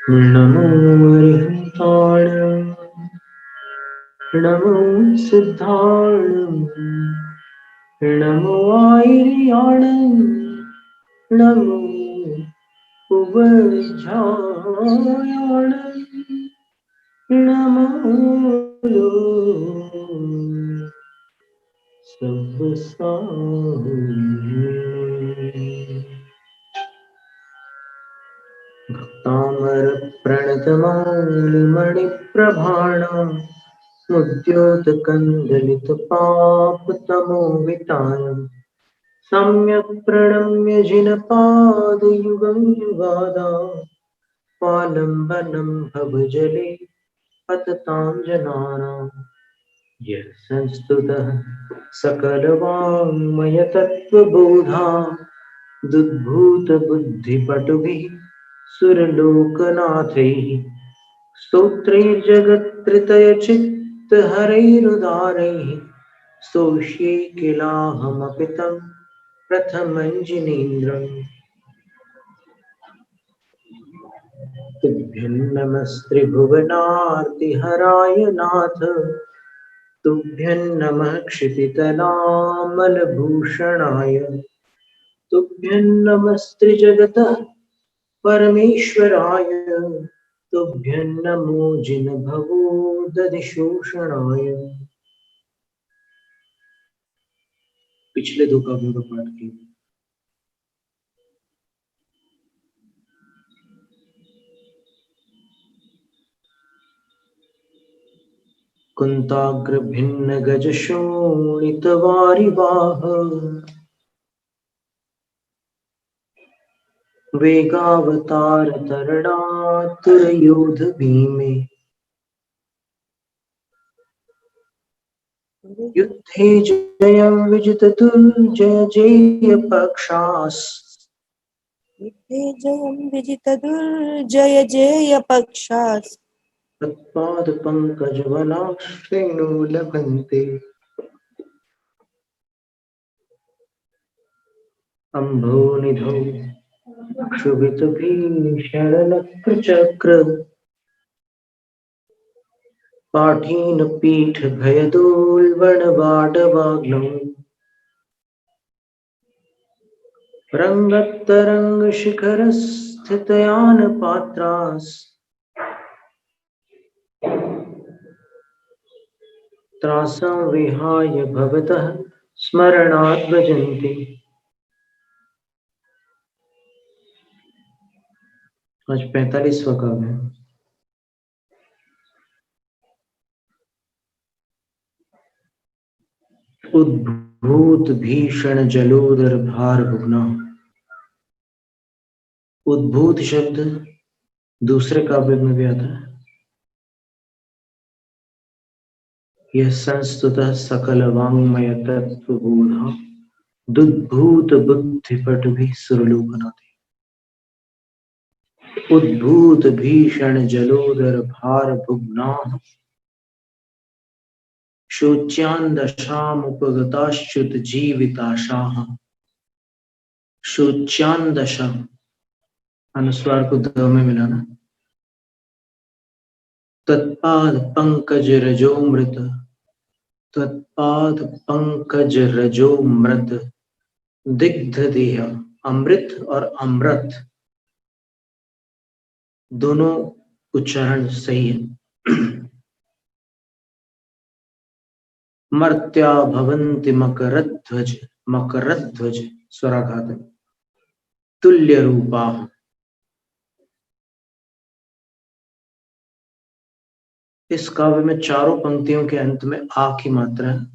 नमो अरिहन्ताण नमो सिद्धाण नमो आयर्याण नमो उवज्झायाण नमो सर्वसाहुने भक्तामर प्रणतमालिमणिप्रभाण मुद्योतकन्दलितपापतमोविताय सम्यक् प्रणम्य जिनपादयुगं युगादा पालम्बनं भवजले पततां जनानां यः संस्तुतः सकलवाङ्मयतत्त्वबोधा दुद्भूतबुद्धिपटुभिः सुरलोकनाथैः स्तोत्रैर्जगत्त्रतयचित्तहरैरुदारैः स्तोष्ये किलाहमपि तं प्रथमञ्जिनीन्द्रम् तुभ्यं नमस्त्रिभुवनार्तिहराय नाथ तुभ्यं नमः क्षितितलामलभूषणाय तुभ्यं नमस्त्रिजगतः परमेश्वराय तुभ्यं नमो जिनभवोदधिशोषणाय। पिछले दो काव्यों का पाठ किया। कुंताग्र भिन्न गज शोणित वारिवाह वेगावतार तरणातुर योध भीमे युद्धे जयं विजित दुर्जय जय पक्षास युद्धे जयं विजित दुर्जय जय पक्षास तत्पाद पंकज वनाश्रेणु लभन्ते अम्भोनिधौ क्षुभित भीषण नक्रचक्र पाठीन पीठ भयदोल्बण बाडवाग्नौ रंगतरंग शिखर स्थितयान पात्रास त्रासं विहाय भवतः स्मरणात् भजन्ति। आज 45वां काव्य। उद्भूत भीषण जलोदर भार भुगना। उद्भूत शब्द दूसरे काव्य में भी आता है। यह संस्तुतः सकल वाङ्मय तत्त्वबोधा दुद्भूत बुद्धिपट भी सुरलोकनाथे। उद्भूत भीषण जलोदर भार भुग्ना शोच्यान्दशामुपगताश्च्युत जीविताशाः। शोच्यान्दशा अनुस्वार को द में मिलाना। तत्पाद पंकज रजोमृत तत्पाद पंकज रजोमृत दिग्ध देह। अमृत और अमृत दोनों उच्चारण सही है। मर्त्या भवन्ति मकरध्वज मकरध्वज स्वराघात तुल्य रूपा। इस काव्य में चारों पंक्तियों के अंत में आ की मात्रा है,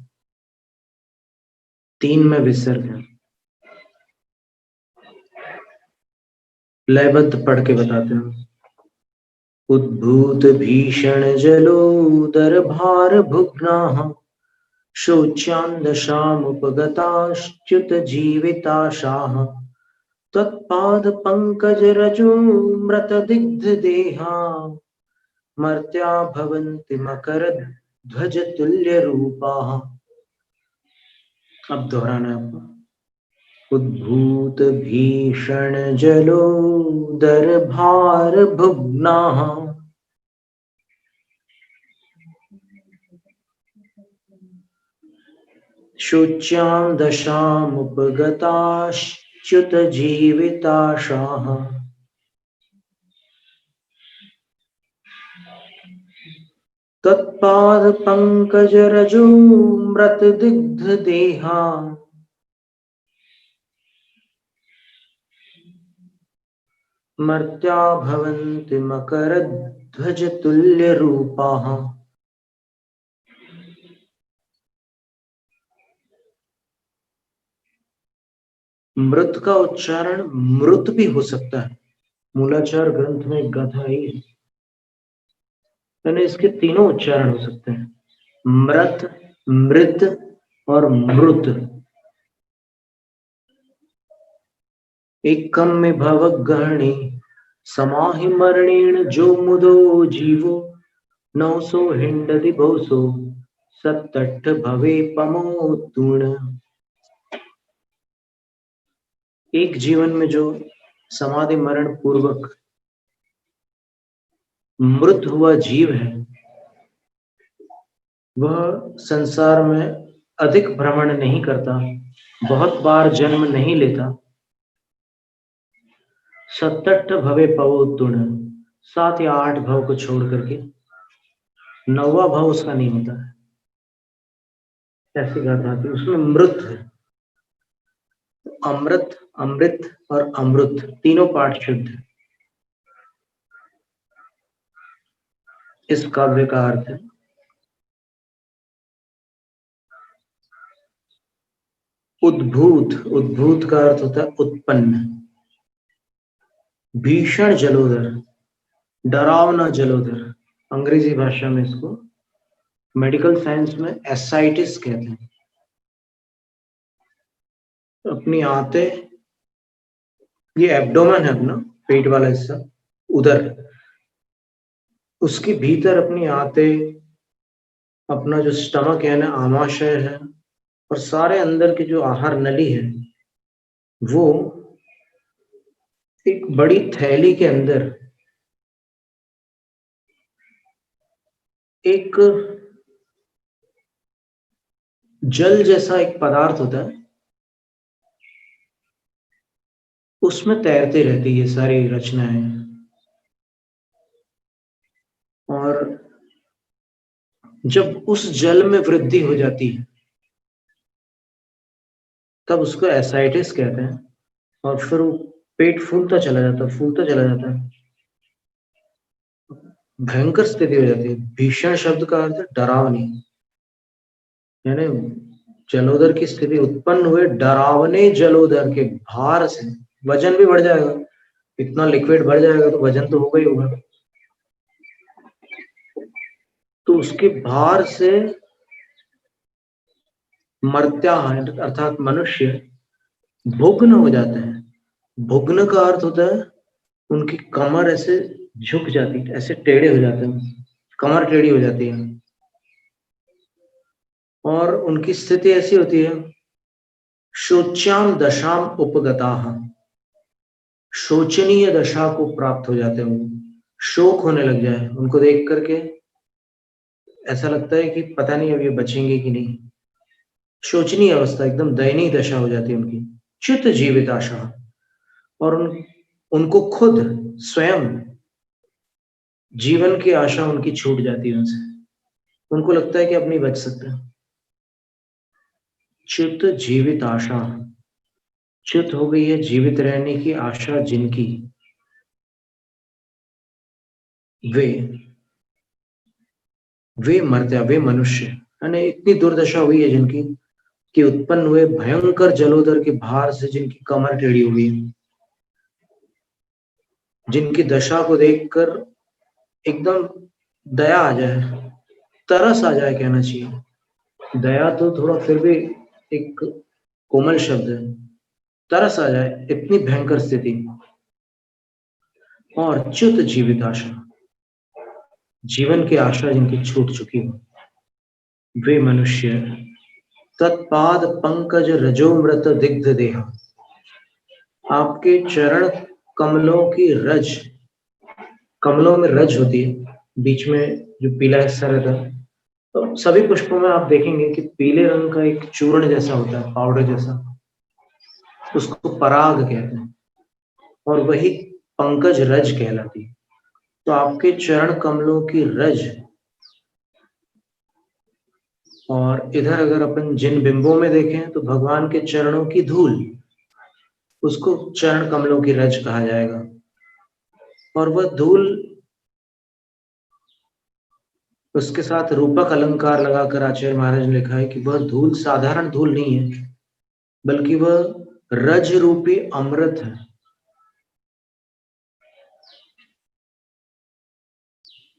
3 में विसर्ग है। लयबद्ध पढ़ के बताते हैं। उद्भूत भीषण जलोदर भार भुग्नाः शोच्यान्दशामुपगताश्च्युत जीविताशाः त्वत्पाद पंकज रजोमृत दिग्ध देहा मर्त्या भवन्ति मकरध्वज तुल्य रूपाः। अब दोहराना है आपको। उद्भूत भीषण जलोदर भार भुग्नाः शुच्यां दशामुपगताश्च्युत जीविताशाः तत्पाद पंकज रजो मृत दिग्ध देहा मर्त्या भवन्ति मकरध्वज तुल्य रूपाः। मृत का उच्चारण मृत भी हो सकता है। मूलाचार ग्रंथ में गाथा ही है, यानी इसके तीनों उच्चारण हो सकते हैं, मृत, मृत और मृत। एकम में भवक गहणे समाहि मरणेन जो मुदो जीवो नौसो हिंडति भोसो सत्तट्ठ भवे पमो तूण। एक जीवन में जो समाधि मरण पूर्वक मृत हुआ जीव है वह संसार में अधिक भ्रमण नहीं करता, बहुत बार जन्म नहीं लेता। सत्तट्ठ भवे पवो तुण, 7 या 8 भव को छोड़ करके 9वां भव उसका नहीं होता है। ऐसी गाथा थी, उसमें मृत है। अमृत, अमृत और अमृत तीनों पाठ शुद्ध है। इस काव्य का अर्थ है उद्भूत। उद्भूत का अर्थ होता है उत्पन्न। भीषण जलोदर, डरावना जलोदर, अंग्रेजी भाषा में इसको मेडिकल साइंस में एसाइटिस कहते हैं। अपनी आते, ये एब्डोमेन है अपना, पेट वाला हिस्सा, उधर उसके भीतर अपनी आते, अपना जो स्टमक है ना, आमाशय है, और सारे अंदर की जो आहार नली है वो एक बड़ी थैली के अंदर एक जल जैसा एक पदार्थ होता है, उसमें तैरती रहती है सारी रचनाएं। और जब उस जल में वृद्धि हो जाती है तब उसको एसाइटिस कहते हैं। और फिर वो पेट फूलता चला जाता है, फूलता चला जाता है, भयंकर स्थिति हो जाती है। भीषण शब्द का अर्थ है डरावनी, यानी जलोदर की स्थिति उत्पन्न हुए डरावने जलोदर के भार से। वजन भी बढ़ जाएगा, इतना लिक्विड बढ़ जाएगा तो वजन तो होगा ही होगा। तो उसके भार से मर्त्या अर्थात मनुष्य भुग्न हो जाते हैं। भुग्न का अर्थ होता है उनकी कमर ऐसे झुक जाती है, ऐसे टेढ़े हो जाते हैं, कमर टेढ़ी हो जाती है। और उनकी स्थिति ऐसी होती है शोच्याम दशाम उपगताः, शोचनीय दशा को प्राप्त हो जाते हैं। शोक होने लग जाए उनको देख करके, ऐसा लगता है कि पता नहीं अब ये बचेंगे कि नहीं। शोचनीय अवस्था, एकदम दयनीय दशा हो जाती है उनकी। चित जीवित आशा, और उनको खुद स्वयं जीवन की आशा उनकी छूट जाती है उनसे। उनको लगता है कि अब नहीं बच सकते। चित जीवित आशा, चित हो गई है जीवित रहने की आशा जिनकी, वे मर्त्या, वे मनुष्य, यानी इतनी दुर्दशा हुई है जिनकी कि उत्पन्न हुए भयंकर जलोदर के भार से जिनकी कमर टेढ़ी हुई है, जिनकी दशा को देखकर एकदम दया आ जाए, तरस आ जाए कहना चाहिए। दया तो थोड़ा फिर भी एक कोमल शब्द है, तरस आ जाए, इतनी भयंकर स्थिति। और च्युत जीवित आशा, जीवन की आशा जिनकी छूट चुकी हो, वे मनुष्य तत्पाद पंकज रजोमृत दिग्ध देहा, आपके चरण कमलों की रज, कमलों में रज होती है, बीच में जो पीला हिस्सा रहता है, तो सभी पुष्पों में आप देखेंगे कि पीले रंग का एक चूर्ण जैसा होता है, पाउडर जैसा, उसको पराग कहते हैं, और वही पंकज रज कहलाती है। तो आपके चरण कमलों की रज, और इधर अगर अपन जिन बिंबों में देखें तो भगवान के चरणों की धूल, उसको चरण कमलों की रज कहा जाएगा। और वह धूल, उसके साथ रूपक अलंकार लगाकर आचार्य महाराज ने लिखा है कि वह धूल साधारण धूल नहीं है, बल्कि वह रज रूपी अमृत है।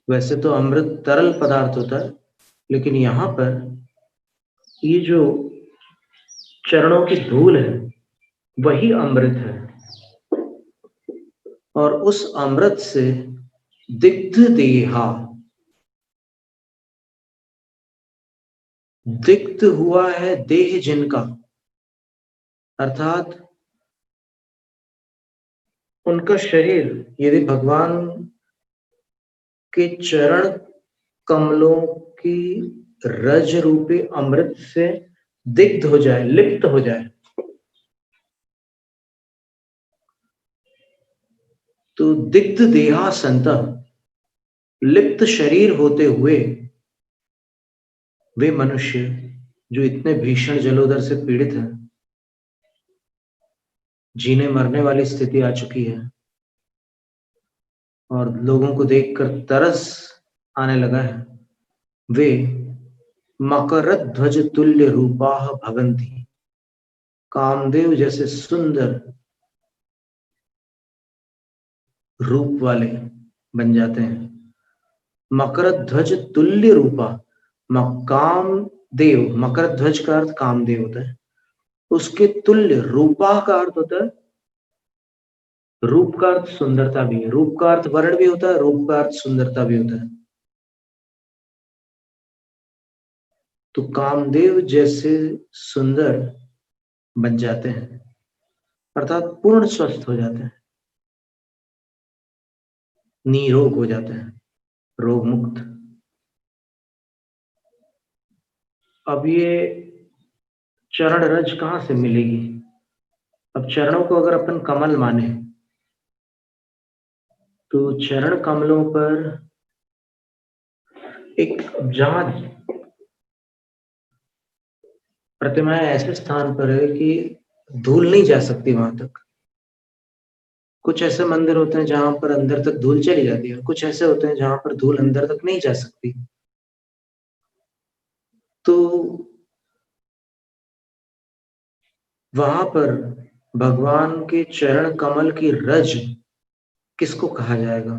वैसे तो अमृत तरल पदार्थ होता है, लेकिन यहाँ पर ये जो चरणों की धूल है वही अमृत है, और उस अमृत से दिग्ध देहा, दिग्ध हुआ है देह जिनका, अर्थात उनका शरीर यदि भगवान के चरण कमलों की रज रूपी अमृत से दिग्ध हो जाए, लिप्त हो जाए, तो दिग्ध देहा संतः, लिप्त शरीर होते हुए वे मनुष्य जो इतने भीषण जलोदर से पीड़ित हैं, जीने मरने वाली स्थिति आ चुकी है, और लोगों को देखकर तरस आने लगा है, वे मकरध्वज तुल्य रूपाः भवन्ति, कामदेव जैसे सुंदर रूप वाले बन जाते हैं। मकरध्वज तुल्य रूपा, कामदेव, मकरध्वज का अर्थ कामदेव होता है, उसके तुल्य रूपा का अर्थ होता है, रूप का अर्थ सुंदरता भी है, रूप का अर्थ वर्ण भी होता है, रूप का अर्थ सुंदरता भी होता है। तो कामदेव जैसे सुंदर बन जाते हैं, अर्थात पूर्ण स्वस्थ हो जाते हैं, निरोग हो जाते हैं, रोग मुक्त। अब ये चरण रज कहां से मिलेगी? अब चरणों को अगर अपन कमल माने तो चरण कमलों पर एक, जहां प्रतिमाएं ऐसे स्थान पर है कि धूल नहीं जा सकती वहां तक। कुछ ऐसे मंदिर होते हैं जहां पर अंदर तक धूल चली जाती है, कुछ ऐसे होते हैं जहां पर धूल अंदर तक नहीं जा सकती। तो वहां पर भगवान के चरण कमल की रज किसको कहा जाएगा?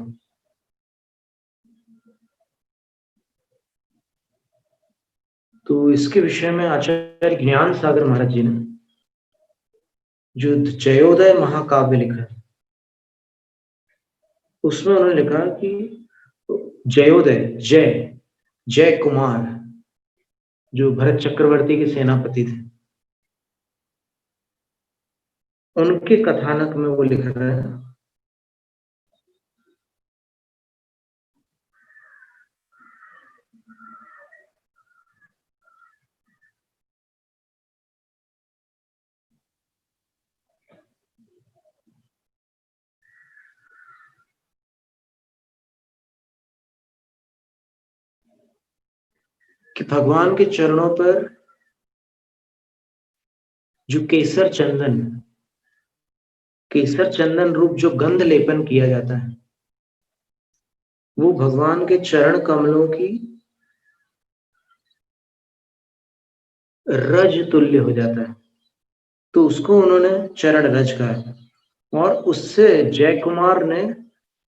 तो इसके विषय में आचार्य ज्ञान सागर महाराज जी ने जो जयोदय महाकाव्य लिखा है, उसमें उन्होंने लिखा कि जयोदय, जय, जय कुमार, जो भरत चक्रवर्ती के सेनापति थे, उनके कथानक में वो लिख रहा है कि भगवान के चरणों पर जो केसर चंदन, केसर चंदन रूप जो गंध लेपन किया जाता है, वो भगवान के चरण कमलों की रज तुल्य हो जाता है, तो उसको उन्होंने चरण रज कहा है। और उससे जय कुमार ने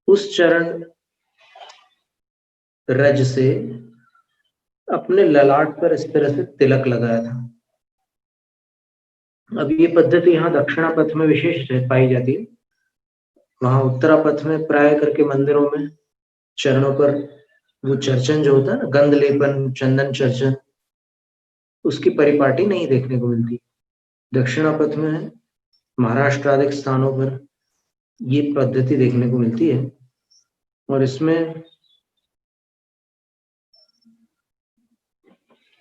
उस चरण रज से अपने ललाट पर इस तरह से तिलक लगाया था। अब ये पद्धति यहाँ दक्षिणा पथ में विशेष पाई जाती है, वहां उत्तरा पथ में प्राय करके मंदिरों में चरणों पर वो चर्चन जो होता है ना, गंध लेपन, चंदन चर्चन, उसकी परिपाटी नहीं देखने को मिलती। दक्षिणा पथ में महाराष्ट्र आदि स्थानों पर ये पद्धति देखने को मिलती है। और इसमें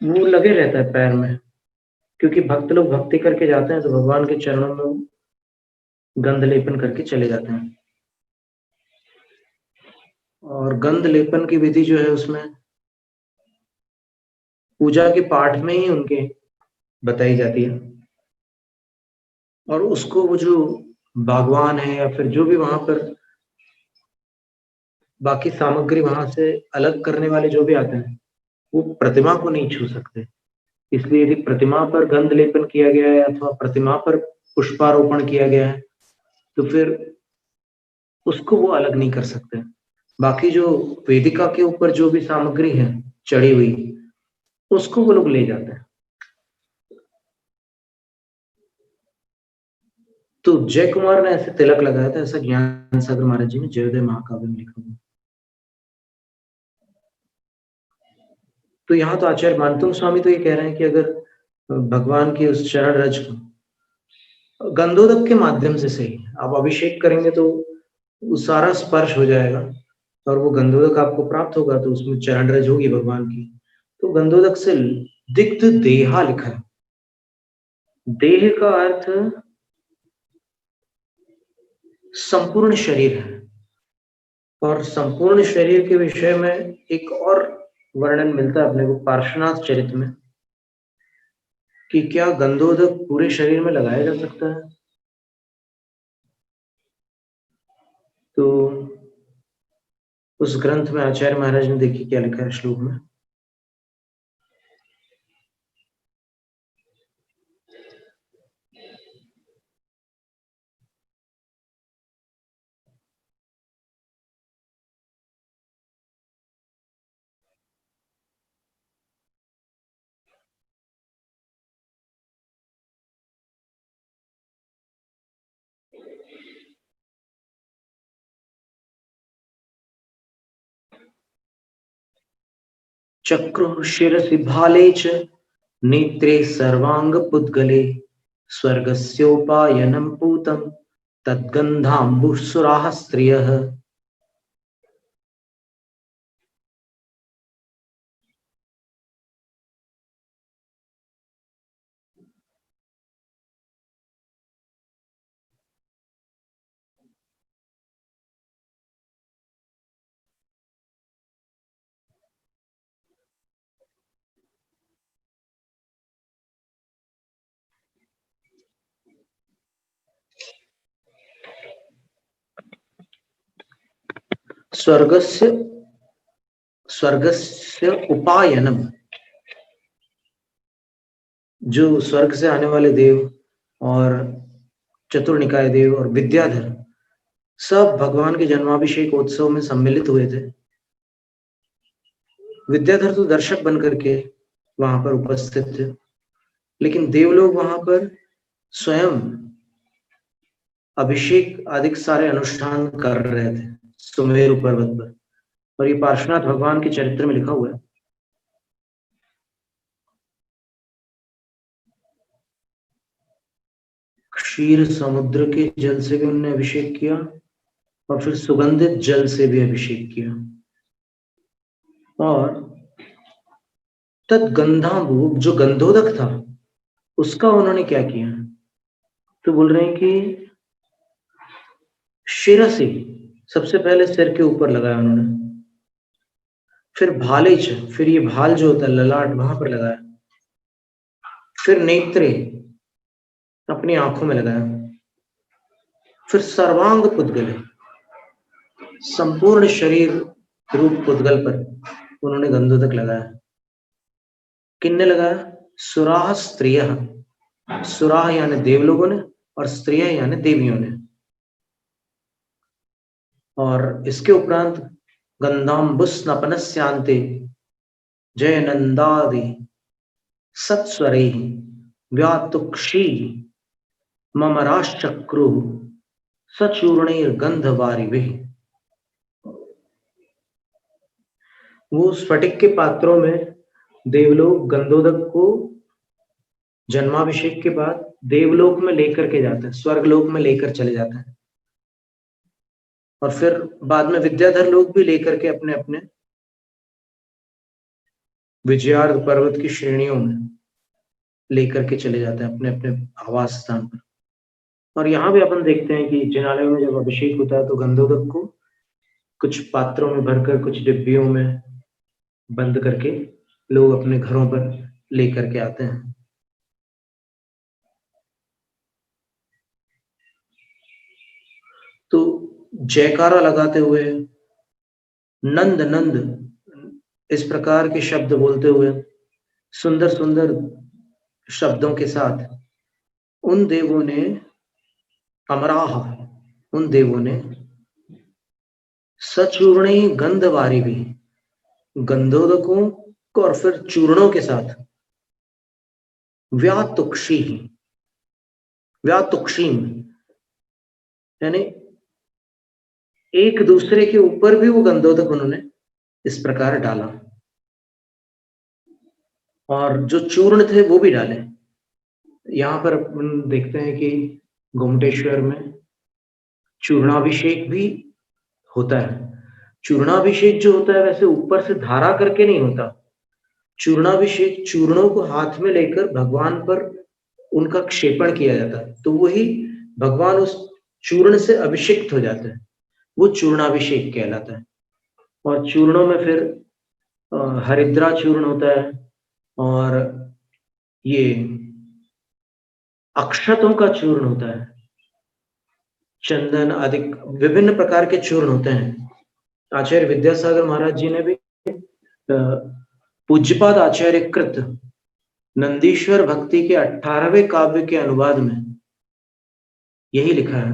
वो लगे रहता है पैर में, क्योंकि भक्त लोग भक्ति करके जाते हैं तो भगवान के चरणों में गंध लेपन करके चले जाते हैं। और गंध लेपन की विधि जो है उसमें पूजा के पाठ में ही उनके बताई जाती है। और उसको वो जो बागवान है या फिर जो भी वहां पर बाकी सामग्री वहां से अलग करने वाले जो भी आते हैं वो प्रतिमा को नहीं छू सकते। इसलिए यदि प्रतिमा पर गंध लेपन किया गया है अथवा प्रतिमा पर पुष्पारोपण किया गया है तो फिर उसको वो अलग नहीं कर सकते। बाकी जो वेदिका के ऊपर जो भी सामग्री है चढ़ी हुई उसको वो लोग ले जाते हैं। तो जय कुमार ने ऐसे तिलक लगाया था, ऐसा ज्ञान सागर महाराज जी ने जयोदय महाकाव्य में लिखा हुआ। तो यहाँ तो आचार्य मानतुंग स्वामी तो ये कह रहे हैं कि अगर भगवान की उस चरण रज को गंधोदक के माध्यम से सही आप अभिषेक करेंगे तो वो सारा स्पर्श हो जाएगा और वो गंधोदक आपको प्राप्त होगा, तो उसमें चरण रज होगी भगवान की। तो गंधोदक से दिग्ध देहा लिखा है। देह का अर्थ संपूर्ण शरीर है। और संपूर्ण शरीर के विषय में एक और वर्णन मिलता है अपने को पार्श्वनाथ चरित में कि क्या गंधोदक पूरे शरीर में लगाया जा सकता है। तो उस ग्रंथ में आचार्य महाराज ने देखिए क्या लिखा है श्लोक में। चक्रु शिरसि भाले च नेत्रे सर्वांग पुद्गले स्वर्गस्योपायनं पूतं तद्गन्धाम्बुसुराः स्त्रियः। स्वर्गस्य स्वर्गस्य उपायनम, जो स्वर्ग से आने वाले देव और चतुर्निकाय देव और विद्याधर सब भगवान के जन्माभिषेक उत्सव में सम्मिलित हुए थे। विद्याधर तो दर्शक बन करके वहां पर उपस्थित थे, लेकिन देवलोग वहां पर स्वयं अभिषेक आदि सारे अनुष्ठान कर रहे थे सुमेरु पर्वत पर। और ये पार्श्वनाथ भगवान के चरित्र में लिखा हुआ है। क्षीर समुद्र के जल से भी उन्होंने अभिषेक किया और फिर सुगंधित जल से भी अभिषेक किया। और तत्गंधांबु जो गंधोदक था उसका उन्होंने क्या किया, तो बोल रहे हैं कि शिरसी सबसे पहले सिर के ऊपर लगाया उन्होंने, फिर भालेच फिर ये भाल जो होता है ललाट वहां पर लगाया, फिर नेत्रे अपनी आंखों में लगाया, फिर सर्वांग पुद्गले संपूर्ण शरीर रूप पुद्गल पर उन्होंने गंधोदक लगाया। किन्ने लगाया, सुराह स्त्रिय, सुराह यानी देवलोगों ने और स्त्रिय यानी देवियों ने। और इसके उपरांत गंधाम्बुस नपनस्यांते जय नंदादि सत्स्वरे व्यातुक्षी ममराश्चक्रु सचूर्णैर्गंधवारिभिः। वो स्फटिक के पात्रों में देवलोग गंधोदक को जन्माभिषेक के बाद देवलोक में लेकर के जाते हैं, स्वर्गलोक में लेकर चले जाते हैं, और फिर बाद में विद्याधर लोग भी लेकर के अपने अपने विजयार्थ पर्वत की श्रेणियों में लेकर के चले जाते हैं अपने अपने आवास स्थान पर। और यहाँ भी अपन देखते हैं कि जिनालय में जब अभिषेक होता है तो गंधोदक को कुछ पात्रों में भरकर, कुछ डिब्बियों में बंद करके लोग अपने घरों पर लेकर के आते हैं। तो जयकारा लगाते हुए, नंद नंद इस प्रकार के शब्द बोलते हुए, सुंदर सुंदर शब्दों के साथ उन देवों ने, अमराह, उन देवों ने सचूर्णे गंधवारी भी, गंधोदकों को और फिर चूर्णों के साथ व्यातुक्षी, व्यातुक्षीम, यानी एक दूसरे के ऊपर भी वो गंधोदक उन्होंने इस प्रकार डाला, और जो चूर्ण थे वो भी डाले। यहाँ पर अपन देखते हैं कि गोमटेश्वर में चूर्णाभिषेक भी होता है। चूर्णाभिषेक जो होता है वैसे ऊपर से धारा करके नहीं होता। चूर्णाभिषेक चूर्णों को हाथ में लेकर भगवान पर उनका क्षेपण किया जाता है, तो वही भगवान उस चूर्ण से अभिषिक्त हो जाते हैं, वो चूर्णाभिषेक कहलाता है। और चूर्णों में फिर हरिद्रा चूर्ण होता है, और ये अक्षतों का चूर्ण होता है, चंदन आदि विभिन्न प्रकार के चूर्ण होते हैं। आचार्य विद्यासागर महाराज जी ने भी पूज्यपाद आचार्य कृत नंदीश्वर भक्ति के 18वें काव्य के अनुवाद में यही लिखा है,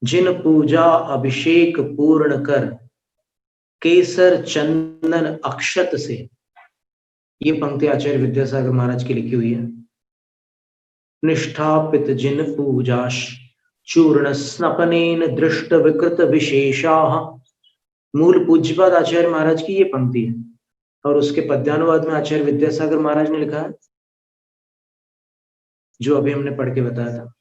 जिन पूजा अभिषेक पूर्ण कर केसर चंदन अक्षत से। ये पंक्ति आचार्य विद्यासागर महाराज की लिखी हुई है। निष्ठापित जिन पूजाश चूर्ण स्नपनेन दृष्ट विकृत विशेषाः। मूल पूज्यपाद आचार्य महाराज की ये पंक्ति है, और उसके पद्यानुवाद में आचार्य विद्यासागर महाराज ने लिखा है, जो अभी हमने पढ़ के बताया था,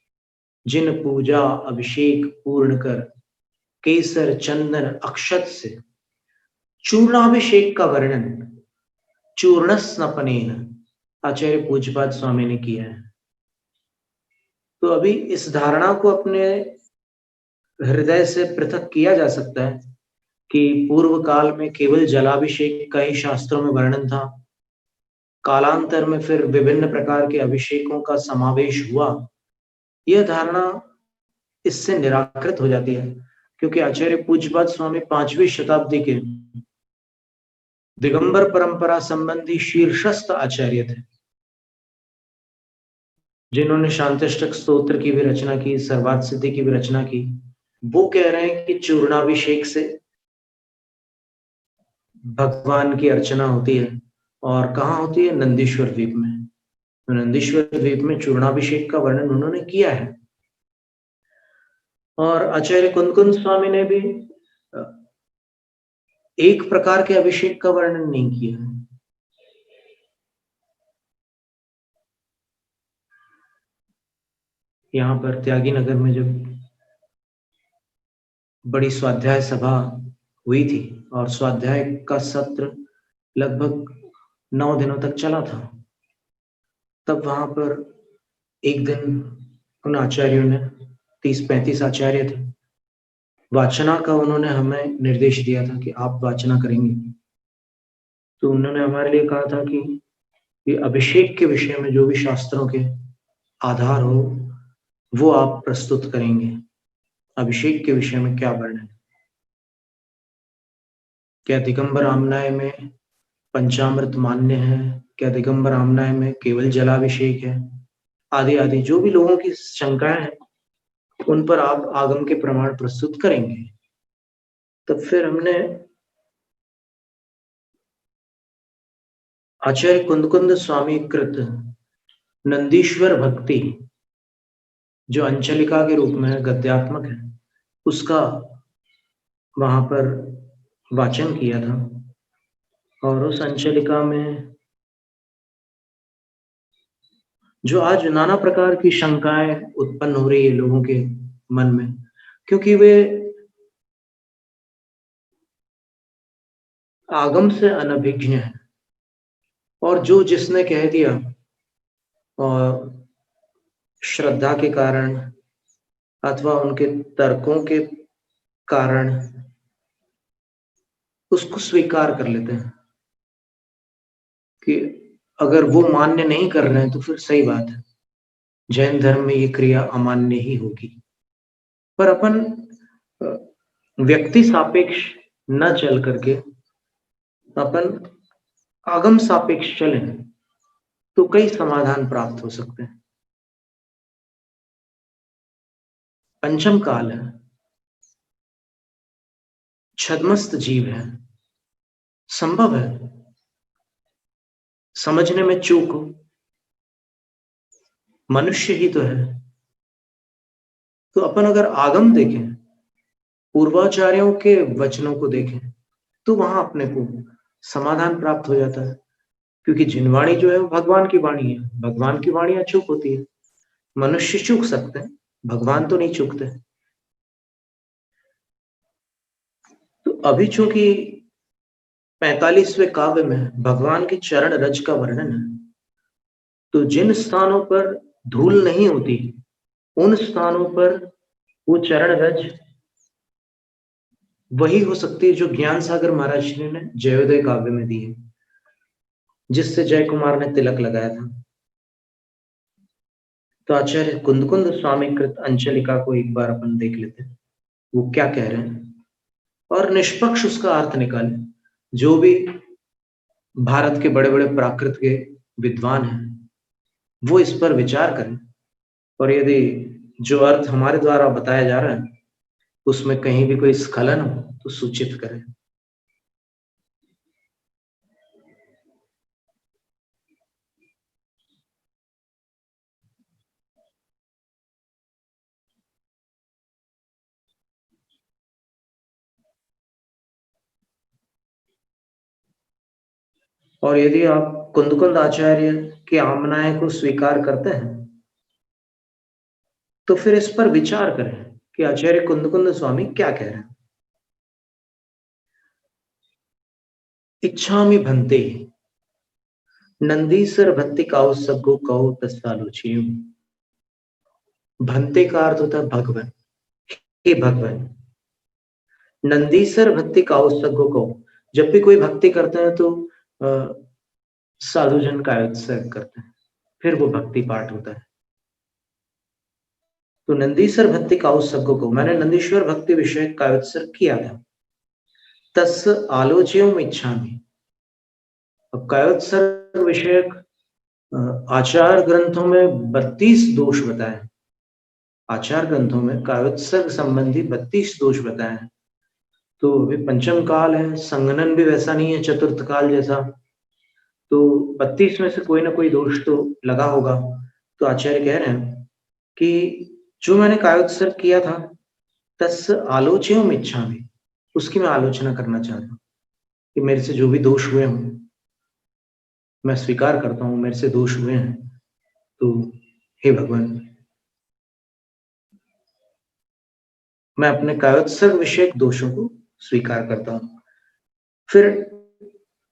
जिन पूजा अभिषेक पूर्ण कर केसर चंदन अक्षत से चूर्णाभिषेक का वर्णन चूर्ण स्नपनेन आचार्य पूज्यपाद स्वामी ने किया है। तो अभी इस धारणा को अपने हृदय से पृथक किया जा सकता है कि पूर्व काल में केवल जलाभिषेक का ही शास्त्रों में वर्णन था, कालांतर में फिर विभिन्न प्रकार के अभिषेकों का समावेश हुआ। यह धारणा इससे निराकृत हो जाती है, क्योंकि आचार्य पूज्यपाद स्वामी 5वीं शताब्दी के दिगंबर परंपरा संबंधी शीर्षस्थ आचार्य थे, जिन्होंने शांतिष्ठक स्तोत्र की भी रचना की, सर्वार्थ सिद्धि की भी रचना की। वो कह रहे हैं कि चूर्णाभिषेक से भगवान की अर्चना होती है, और कहाँ होती है? नंदीश्वर द्वीप में। तो नंदीश्वर द्वीप में चूर्णाभिषेक का वर्णन उन्होंने किया है। और आचार्य कुंदकुंद स्वामी ने भी एक प्रकार के अभिषेक का वर्णन नहीं किया है। यहाँ पर त्यागी नगर में जब बड़ी स्वाध्याय सभा हुई थी, और स्वाध्याय का सत्र लगभग 9 दिनों तक चला था, तब वहां पर एक दिन उन आचार्यों ने, 30-35 आचार्य थे, वाचना का उन्होंने हमें निर्देश दिया था कि आप वाचना करेंगे। तो उन्होंने हमारे लिए कहा था कि ये अभिषेक के विषय में जो भी शास्त्रों के आधार हो वो आप प्रस्तुत करेंगे। अभिषेक के विषय में क्या वर्णन, क्या दिगंबर आमनाय में पंचामृत मान्य है, क्या दिगंबर आमनाय में केवल जलाभिषेक है, आदि आदि जो भी लोगों की शंकाएं हैं उन पर आप आगम के प्रमाण प्रस्तुत करेंगे। तब फिर हमने आचार्य कुंदकुंद स्वामी कृत नंदीश्वर भक्ति, जो अंचलिका के रूप में गद्यात्मक है, उसका वहां पर वाचन किया था। और उस अंचलिका में जो आज नाना प्रकार की शंकाएं उत्पन्न हो रही है लोगों के मन में, क्योंकि वे आगम से अनभिज्ञ हैं। और जो जिसने कह दिया और श्रद्धा के कारण अथवा उनके तर्कों के कारण उसको स्वीकार कर लेते हैं कि अगर वो मान्य नहीं कर रहे हैं तो फिर सही बात है, जैन धर्म में ये क्रिया अमान्य ही होगी। पर अपन व्यक्ति सापेक्ष न चल करके अपन आगम सापेक्ष चलें तो कई समाधान प्राप्त हो सकते हैं। पंचम काल है, छद्मस्त जीव है, संभव है समझने में चूक हो, मनुष्य ही तो है। तो अपन अगर आगम देखें, पूर्वाचार्यों के वचनों को देखें, तो वहां अपने को समाधान प्राप्त हो जाता है। क्योंकि जिनवाणी जो है वो भगवान की वाणी है, भगवान की वाणी अचूक होती है। मनुष्य चूक सकते हैं, भगवान तो नहीं चूकते। तो अभी चूंकि 45वें काव्य में भगवान के चरण रज का वर्णन है, तो जिन स्थानों पर धूल नहीं होती उन स्थानों पर वो चरण रज वही हो सकती है जो ज्ञान सागर महाराज श्री ने जयोदय काव्य में दी है, जिससे जय कुमार ने तिलक लगाया था। तो आचार्य कुंद स्वामी कृत अंचलिका को एक बार अपन देख लेते हैं, वो क्या कह रहे हैं और निष्पक्ष उसका अर्थ निकालें। जो भी भारत के बड़े बड़े प्राकृत के विद्वान हैं वो इस पर विचार करें, और यदि जो अर्थ हमारे द्वारा बताया जा रहा है उसमें कहीं भी कोई स्खलन हो तो सूचित करें। और यदि आप कुंद आचार्य के आमनाय को स्वीकार करते हैं तो फिर इस पर विचार करें कि आचार्य कुंद स्वामी क्या कह रहे हैं। इच्छामि भन्ते नंदीसर भक्ति काउ सगो कहो तस्तालोचियु। भन्ते का अर्थ होता है भगवान, हे भगवान। नंदीसर भक्ति काउ सगो कहो, जब भी कोई भक्ति करते हैं तो साधुजन का उत्सर्ग करते हैं, फिर वो भक्ति पाठ होता है। तो नंदीसर भक्ति काउ सगो को, मैंने नंदीश्वर भक्ति विषय का उत्सर्ग किया था। तस् आलोच्यम इच्छामि, अब कायोत्सर्ग विषयक आचार ग्रंथों में 32 दोष बताए। आचार ग्रंथों में कायोत्सर्ग संबंधी 32 दोष बताए हैं। तो अभी पंचम काल है, संगनन भी वैसा नहीं है चतुर्थ काल जैसा, तो 32 में से कोई ना कोई दोष तो लगा होगा। तो आचार्य कह रहे हैं कि जो मैंने कायोत्सर्ग किया था तस् आलोच्यम इच्छामि, उसकी मैं आलोचना करना चाहता हूँ कि मेरे से जो भी दोष हुए हों मैं स्वीकार करता हूँ, मेरे से दोष हुए हैं, तो हे भगवान मैं अपने कायोत्सर्ग विषयक दोषों को स्वीकार करता हूं। फिर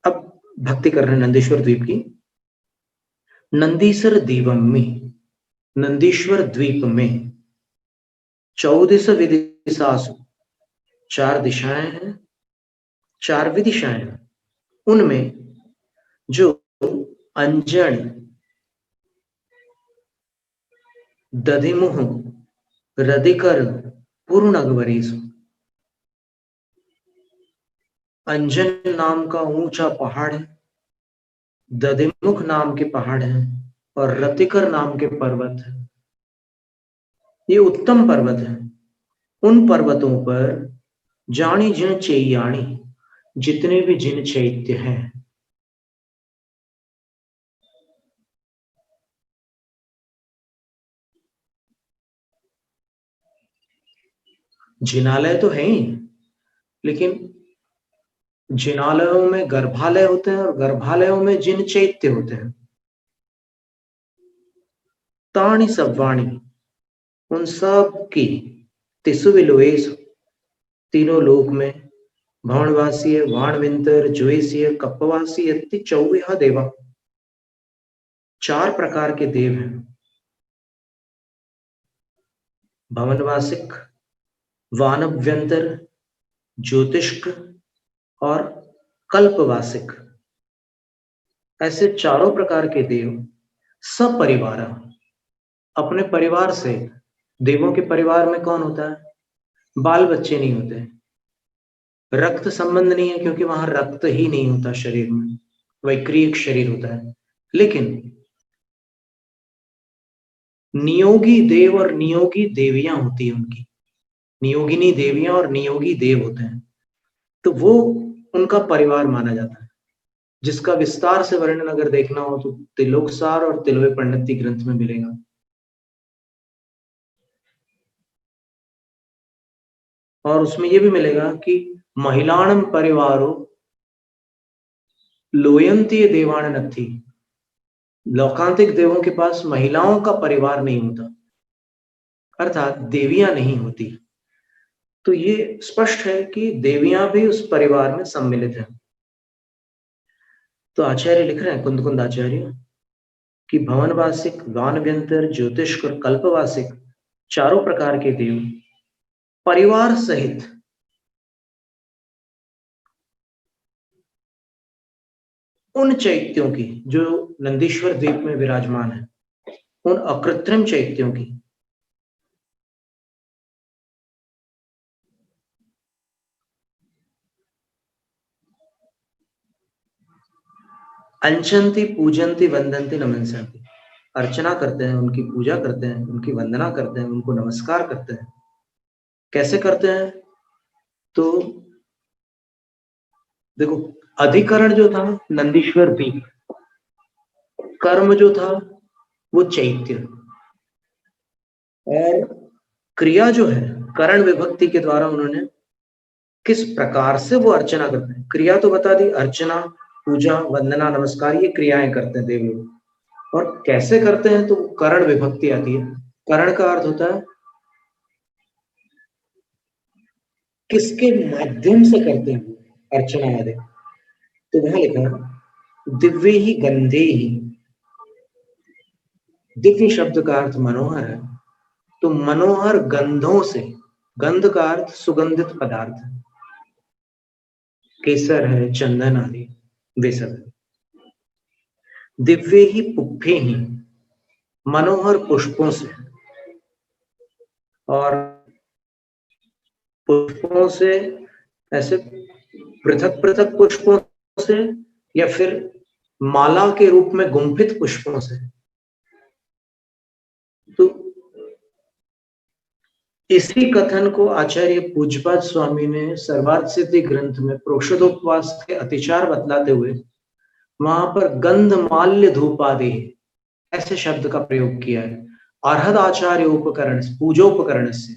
अब भक्ति कर रहे हैं नंदीश्वर द्वीप की। नंदीसर दीवम में, नंदीश्वर द्वीप में 14 विदिशासु, 4 दिशाएं हैं, 4 विदिशाएं हैं। उनमें जो अंजन दधिमुह रदिकर पूर्ण अगवरीसु, अंजन नाम का ऊंचा पहाड़ है, दधिमुख नाम के पहाड़ है और रतिकर नाम के पर्वत है। ये उत्तम पर्वत है। उन पर्वतों पर जानी जिन चैयाणी, जितने भी जिन चैत्य हैं, जिनालय तो है ही, लेकिन जिनालयों में गर्भालय होते हैं और गर्भालयों में जिन चैत्य होते हैं। तानि सव्वाणि, उन सब की तिसु विलोएस, तीनों लोक में भवनवासीय वाणविंतर ज्वेसीय कपवासी यत्ति चौविहा देवा, 4 प्रकार के देव हैं। भवनवासिक, वानव्यंतर, ज्योतिष्क और कल्पवासिक, ऐसे चारों प्रकार के देव सपरिवार, अपने परिवार से। देवों के परिवार में कौन होता है? बाल बच्चे नहीं होते, रक्त संबंध नहीं है, क्योंकि वहां रक्त ही नहीं होता शरीर में, वैक्रियक शरीर होता है। लेकिन नियोगी देव और नियोगी देवियां होती है उनकी, नियोगिनी देवियां और नियोगी देव होते हैं, तो वो उनका परिवार माना जाता है, जिसका विस्तार से वर्णन अगर देखना हो तो तिलोकसार और तिलवे पंडिती ग्रंथ में मिलेगा। और उसमें ये भी मिलेगा कि महिलाणम परिवारो लोयंती देवान नथी, लौकांतिक देवों के पास महिलाओं का परिवार नहीं होता, अर्थात देवियां नहीं होती। तो ये स्पष्ट है कि देवियां भी उस परिवार में सम्मिलित हैं। तो आचार्य लिख रहे हैं, कुंद आचार्य, कि भवनवासिक, वानव्यंतर, ज्योतिष्क और कल्पवासिक, चारों प्रकार के देव परिवार सहित उन चैत्यों की जो नंदीश्वर द्वीप में विराजमान है, उन अकृत्रिम चैत्यों की अंचंती, पूजंती, वंदंती, नमनसंती, अर्चना करते हैं, उनकी पूजा करते हैं, उनकी वंदना करते हैं, उनको नमस्कार करते हैं। कैसे करते हैं? तो देखो, अधिकरण जो था नंदीश्वर द्वीप, कर्म जो था वो चैत्य, और क्रिया जो है करण विभक्ति के द्वारा उन्होंने किस प्रकार से वो अर्चना करते हैं। क्रिया तो बता दी, अर्चना, पूजा, वंदना, नमस्कार, ये क्रियाएं करते हैं देव लोग। और कैसे करते हैं? तो करण विभक्ति आती है। करण का अर्थ होता है किसके माध्यम से करते हैं अर्चना आदि। तो वहां लिखा दिव्य ही गंधे ही, दिव्य शब्द का अर्थ मनोहर है, तो मनोहर गंधों से, गंध का अर्थ सुगंधित पदार्थ, केसर है, चंदन आदि, वे सब। दिव्य ही पुष्पे ही, मनोहर पुष्पों से, और पुष्पों से ऐसे पृथक पृथक पुष्पों से, या फिर माला के रूप में गुंफित पुष्पों से। तो इसी कथन को आचार्य पूज्यपाद स्वामी ने सर्वार्थ सिद्धि ग्रंथ में प्रोषदोपवास के अतिचार बतलाते हुए वहां पर गंध माल्य धूपादि ऐसे शब्द का प्रयोग किया है। अर्हद आचार्य उपकरण, पूजोपकरण से,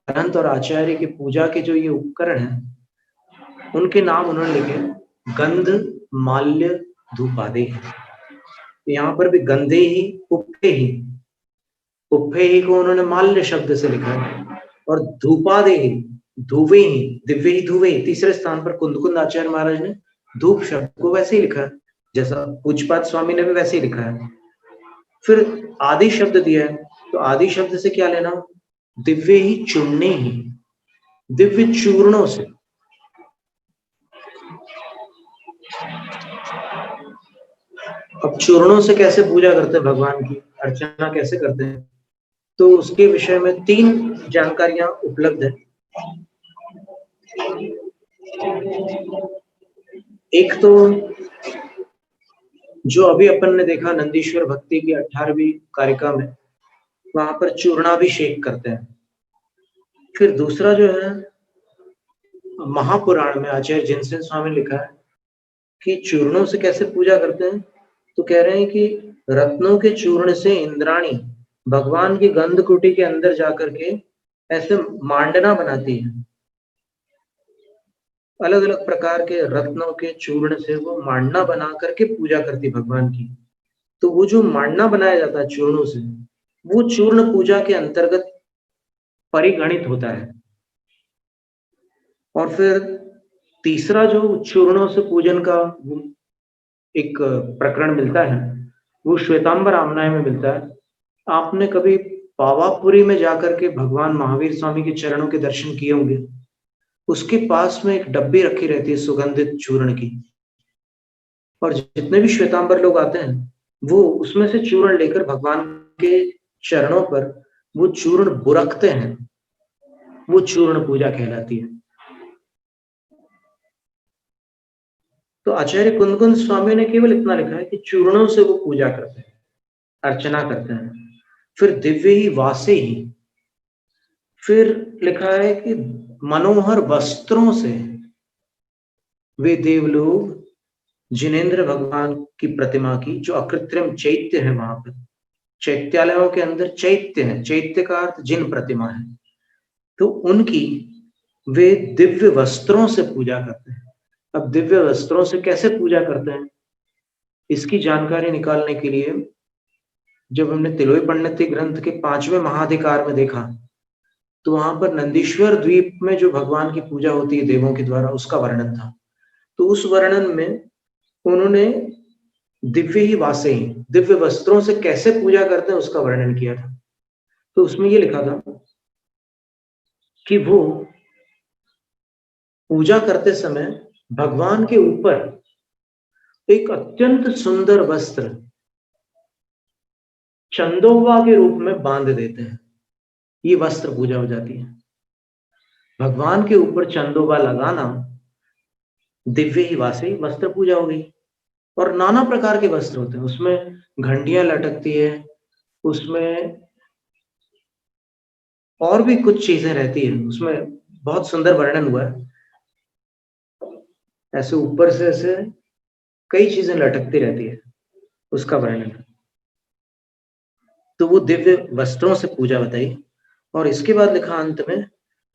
अनंत और आचार्य की पूजा के जो ये उपकरण हैं उनके नाम उन्होंने लिखे गंध माल्य धूपादि। यहाँ पर भी गंधे ही, पुप्पे ही, पुप्पे ही को उन्होंने माल्य शब्द से लिखा है, और धूपादे ही, धुवे ही, दिव्य ही धुवे ही, तीसरे स्थान पर कुंद आचार्य महाराज ने धूप शब्द को वैसे ही लिखा है, जैसा पूज्यपाद स्वामी ने भी वैसे ही लिखा है। फिर आदि शब्द दिया है, तो आदि शब्द से क्या लेना? दिव्य ही चूर्णे ही, दिव्य चूर्णों से। अब चूर्णों से कैसे पूजा करते हैं भगवान की, अर्चना कैसे करते हैं, तो उसके विषय में 3 जानकारियां उपलब्ध है। एक तो जो अभी अपन ने देखा नंदीश्वर भक्ति की 18वीं कारिका में, वहां पर चूर्णाभिषेक करते हैं। फिर दूसरा जो है, महापुराण में आचार्य जिनसेन स्वामी ने लिखा है कि चूर्णों से कैसे पूजा करते हैं, तो कह रहे हैं कि रत्नों के चूर्ण से इंद्राणी भगवान की गंध कुटी के अंदर जाकर के ऐसे मांडना बनाती है, अलग अलग प्रकार के रत्नों के चूर्ण से वो मांडना बना करके पूजा करती भगवान की। तो वो जो मांडना बनाया जाता है चूर्णों से, वो चूर्ण पूजा के अंतर्गत परिगणित होता है। और फिर तीसरा जो चूर्णों से पूजन का एक प्रकरण मिलता है, वो श्वेतांबर आमनाय में मिलता है। आपने कभी पावापुरी में जाकर के भगवान महावीर स्वामी के चरणों के दर्शन किए होंगे। उसके पास में एक डब्बी रखी रहती है सुगंधित चूर्ण की, और जितने भी श्वेतांबर लोग आते हैं वो उसमें से चूर्ण लेकर भगवान के चरणों पर वो चूर्ण बुरकते हैं। वो चूर्ण पूजा कहलाती है। तो आचार्य कुंदकुंद स्वामी ने केवल इतना लिखा है कि चूर्णों से वो पूजा करते हैं, अर्चना करते हैं। फिर दिव्य ही वासे ही, फिर लिखा है कि मनोहर वस्त्रों से वे देवलोग जिनेंद्र भगवान की प्रतिमा की, जो अकृत्रिम चैत्य है, वहां पर चैत्यालयों के अंदर चैत्य है, चैत्य का अर्थ जिन प्रतिमा है, तो उनकी वे दिव्य वस्त्रों से पूजा करते हैं। अब दिव्य वस्त्रों से कैसे पूजा करते हैं, इसकी जानकारी निकालने के लिए जब हमने तिलोई पंडिती ग्रंथ के 5वें महाधिकार में देखा, तो वहां पर नंदीश्वर द्वीप में जो भगवान की पूजा होती है देवों के द्वारा, उसका वर्णन था। तो उस वर्णन में उन्होंने दिव्य ही वासे ही, दिव्य वस्त्रों से कैसे पूजा करते हैं उसका वर्णन किया था। तो उसमें ये लिखा था कि वो पूजा करते समय भगवान के ऊपर एक अत्यंत सुंदर वस्त्र चंदोवा के रूप में बांध देते हैं। ये वस्त्र पूजा हो जाती है। भगवान के ऊपर चंदोवा लगाना दिव्य ही वासे वस्त्र पूजा हो गई। और नाना प्रकार के वस्त्र होते हैं, उसमें घंटियां लटकती है, उसमें और भी कुछ चीजें रहती है। उसमें बहुत सुंदर वर्णन हुआ है, ऐसे ऊपर से ऐसे कई चीजें लटकती रहती है, उसका वर्णन। तो वो दिव्य वस्त्रों से पूजा बताई। और इसके बाद लिखा अंत में,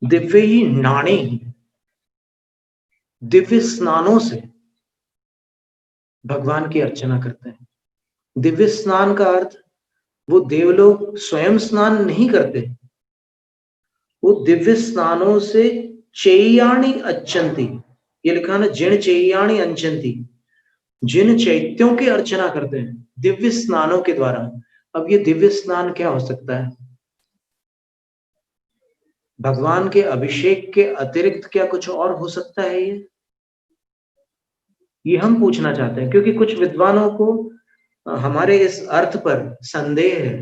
दिव्य ही नाणे, दिव्य स्नानों से भगवान की अर्चना करते हैं। दिव्य स्नान का अर्थ, वो देवलोग स्वयं स्नान नहीं करते, वो दिव्य स्नानों से चैयाणी अच्छंती, ये लिखा ना, जिन चैयाणी अंचंती, जिन चैत्यों की अर्चना करते हैं दिव्य स्नानों के द्वारा। अब ये दिव्य स्नान क्या हो सकता है? भगवान के अभिषेक के अतिरिक्त क्या कुछ और हो सकता है? ये हम पूछना चाहते हैं, क्योंकि कुछ विद्वानों को हमारे इस अर्थ पर संदेह है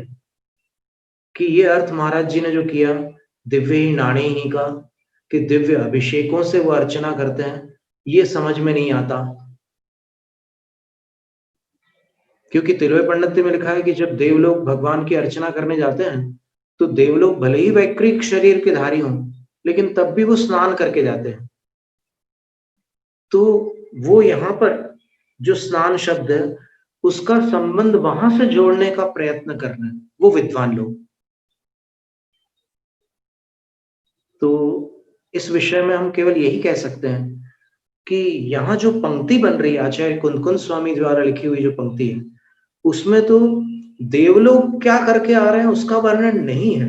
कि ये अर्थ महाराज जी ने जो किया दिव्य ही नाणे ही का, कि दिव्य अभिषेकों से वो अर्चना करते हैं, ये समझ में नहीं आता। क्योंकि तिरुवे पंडित में लिखा है कि जब देवलोग भगवान की अर्चना करने जाते हैं, तो देवलोग भले ही वैकृतिक शरीर के धारी हों, लेकिन तब भी वो स्नान करके जाते हैं। तो वो यहाँ पर जो स्नान शब्द है, उसका संबंध वहां से जोड़ने का प्रयत्न करना है वो विद्वान लोग। तो इस विषय में हम केवल यही कह सकते हैं कि यहाँ जो पंक्ति बन रही है, आचार्य कुंदकुंद स्वामी द्वारा लिखी हुई जो पंक्ति है, उसमें तो देवलोग क्या करके आ रहे हैं उसका वर्णन नहीं है,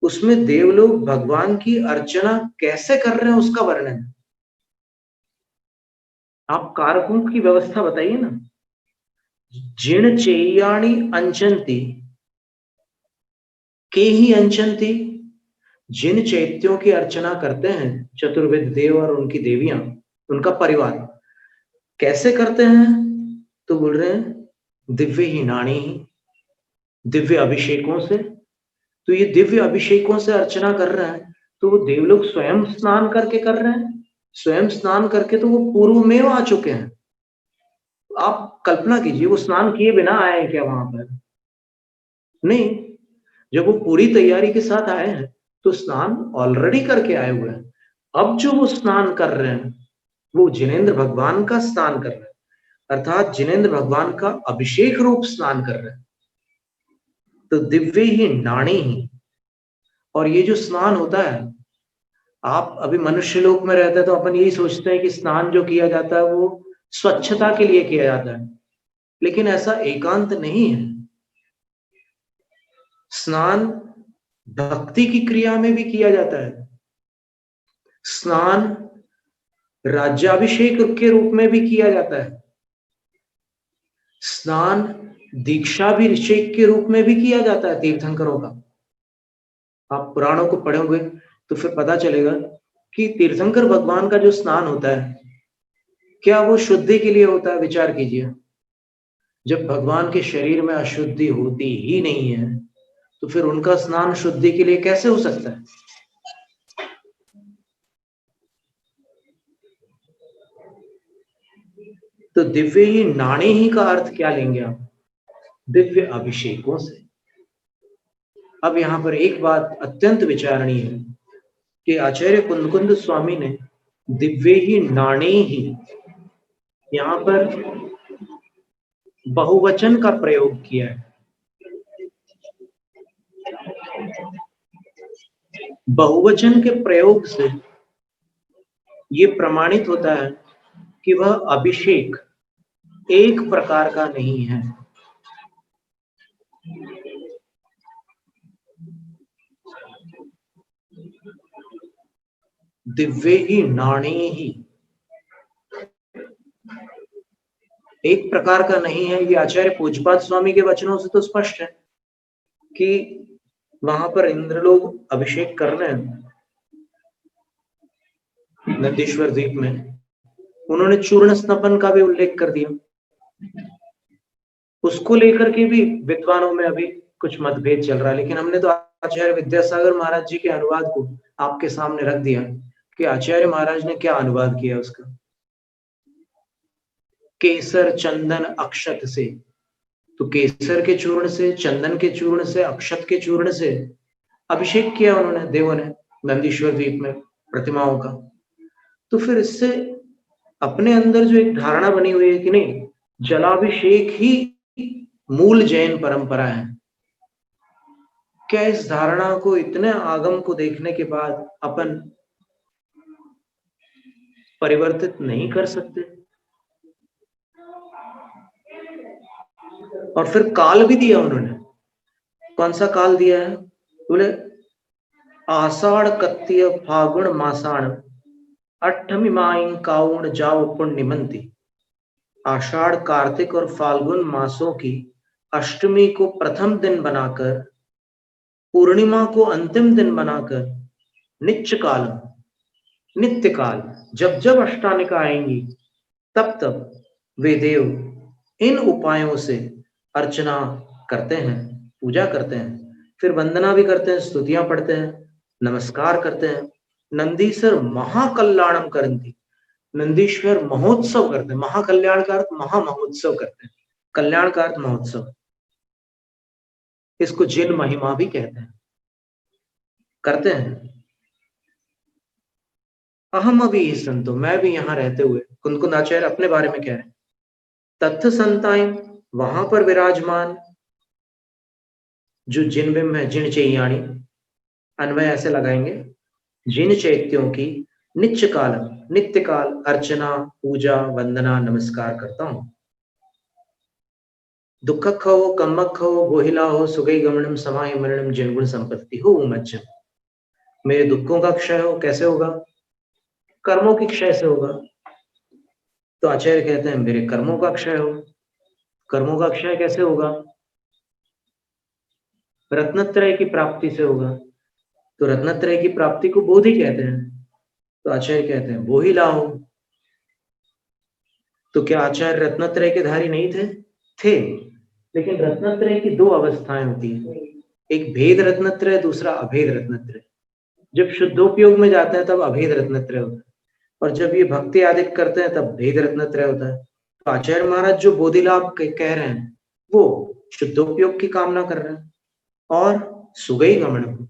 उसमें देवलोग भगवान की अर्चना कैसे कर रहे हैं उसका वर्णन है। आप कारकों की व्यवस्था बताइए ना। जिन चेयाणी अंचंती, के ही अंचंती, जिन चैत्यों की अर्चना करते हैं चतुर्वेद देव और उनकी देवियां, उनका परिवार, कैसे करते हैं? तो बोल रहे हैं दिव्य ही नाणी, दिव्य अभिषेकों से। तो ये दिव्य अभिषेकों से अर्चना कर रहे हैं, तो वो देवलोग स्वयं स्नान करके कर रहे हैं। स्वयं स्नान करके तो वो पूर्व में आ चुके हैं। आप कल्पना कीजिए, वो स्नान किए बिना आए हैं क्या वहां पर? नहीं, जब वो पूरी तैयारी के साथ आए हैं तो स्नान ऑलरेडी करके आए हुए हैं। अब जो वो स्नान कर रहे हैं वो जिनेंद्र भगवान का स्नान कर रहे हैं, अर्थात जिनेंद्र भगवान का अभिषेक रूप स्नान कर रहे हैं। तो दिव्य ही नाणी ही। और ये जो स्नान होता है, आप अभी मनुष्य लोक में रहते हैं तो अपन यही सोचते हैं कि स्नान जो किया जाता है वो स्वच्छता के लिए किया जाता है, लेकिन ऐसा एकांत नहीं है। स्नान भक्ति की क्रिया में भी किया जाता है, स्नान राज्याभिषेक के रूप में भी किया जाता है, स्नान दीक्षाभिषेक के रूप में भी किया जाता है तीर्थंकरों का। आप पुराणों को पढ़ोगे तो फिर पता चलेगा कि तीर्थंकर भगवान का जो स्नान होता है, क्या वो शुद्धि के लिए होता है? विचार कीजिए, जब भगवान के शरीर में अशुद्धि होती ही नहीं है तो फिर उनका स्नान शुद्धि के लिए कैसे हो सकता है? तो दिव्य ही नाणे ही का अर्थ क्या लेंगे आप? दिव्य अभिषेकों से। अब यहां पर एक बात अत्यंत विचारणीय है कि आचार्य कुंद स्वामी ने दिव्य ही नाणे ही यहां पर बहुवचन का प्रयोग किया है। बहुवचन के प्रयोग से ये प्रमाणित होता है कि वह अभिषेक एक प्रकार का नहीं है। दिव्य ही नाणे ही एक प्रकार का नहीं है। ये आचार्य पूज्यपाद स्वामी के वचनों से तो स्पष्ट है कि वहां पर इंद्र लोग अभिषेक कर रहे हैं नंदीश्वर द्वीप में, उन्होंने चूर्ण स्नपन का भी उल्लेख कर दिया। उसको लेकर के भी विद्वानों में अभी कुछ मतभेद चल रहा है, लेकिन हमने तो आचार्य विद्यासागर महाराज जी के अनुवाद को आपके सामने रख दिया कि आचार्य महाराज ने क्या अनुवाद किया उसका। केसर चंदन अक्षत से, तो केसर के चूर्ण से, चंदन के चूर्ण से, अक्षत के चूर्ण से अभिषेक किया उन्होंने देवों ने नंदीश्वर द्वीप में प्रतिमाओं का। तो फिर इससे अपने अंदर जो एक धारणा बनी हुई है कि नहीं, जलाभिषेक ही मूल जैन परंपरा है, क्या इस धारणा को, इतने आगम को देखने के बाद अपन परिवर्तित नहीं कर सकते? और फिर काल भी दिया उन्होंने। कौन सा काल दिया है? बोले आषाढ़ कत्य फागुन मासाण अष्टमी माइन काउण जाओ पुण्यमंती। आषाढ़, कार्तिक और फाल्गुन मासों की अष्टमी को प्रथम दिन बनाकर, पूर्णिमा को अंतिम दिन बनाकर, नित्य काल जब जब अष्टानिका आएंगी तब तब वे देव इन उपायों से अर्चना करते हैं, पूजा करते हैं, फिर वंदना भी करते हैं, स्तुतियां पढ़ते हैं, नमस्कार करते हैं। नंदीसर महाकल्याणम करंती, नंदीश्वर महोत्सव करते हैं। महाकल्याण का अर्थ महा महोत्सव करते हैं, कल्याण का अर्थ महोत्सव। इसको जिन महिमा भी कहते हैं, करते हैं। अहम अभी संतो, मैं भी यहाँ रहते हुए, कुंदकुंदाचार्य अपने बारे में कह रहे हैं, तत्थ संताएं वहां पर विराजमान जो जिन बिंब है, जिन चैयाणी, अन्वय ऐसे लगाएंगे, जिन चैत्यों की नित्य काल अर्चना, पूजा, वंदना, नमस्कार करता हूं। दुखक हो, कम्मक हो, गोहिला हो, सुगई गमनम समाय मरणम जिनगुण संपत्ति हो उमज्जन। मेरे दुखों का क्षय हो, कैसे होगा? कर्मों की क्षय से होगा। तो आचार्य कहते हैं मेरे कर्मों का क्षय हो। कर्मों का क्षय कैसे होगा? रत्नत्रय की प्राप्ति से होगा। तो रत्नत्रय की प्राप्ति को बोधि कहते हैं। तो आचार्य कहते हैं वो ही लाओ। तो क्या आचार्य रत्नत्रय के धारी नहीं थे? लेकिन रत्नत्रय की दो अवस्थाएं होती हैं, एक भेद रत्नत्रय, दूसरा अभेद रत्नत्रय। जब शुद्धोपयोग में जाते हैं तब अभेद रत्नत्रय होता है, और जब ये भक्ति आदिक करते हैं तब भेद रत्नत्रय होता है। तो आचार्य महाराज जो बोधि लाभ कह रहे हैं वो शुद्धोपयोग की कामना कर रहे हैं, और सुगई गमन,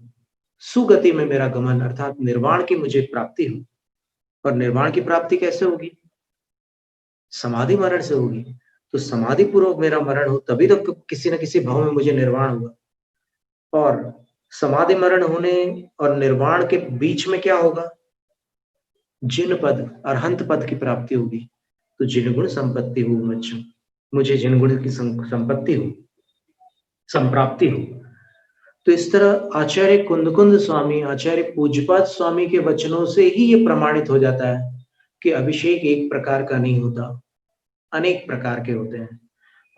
सुगति में मेरा गमन अर्थात निर्वाण की मुझे प्राप्ति हो। और निर्वाण की प्राप्ति कैसे होगी? समाधि मरण से होगी। तो समाधि पूर्वक मेरा मरण हो तभी तो किसी न किसी भाव में मुझे निर्वाण होगा। और समाधि मरण होने और निर्वाण के बीच में क्या होगा? जिन पद, अरहंत पद की प्राप्ति होगी। तो जिन गुण संपत्ति हो मुझे, मुझे जिन गुण की संपत्ति हो, संप्राप्ति हो। तो इस तरह आचार्य कुंदकुंद स्वामी, आचार्य पूज्यपाद स्वामी के वचनों से ही ये प्रमाणित हो जाता है कि अभिषेक एक प्रकार का नहीं होता, अनेक प्रकार के होते हैं।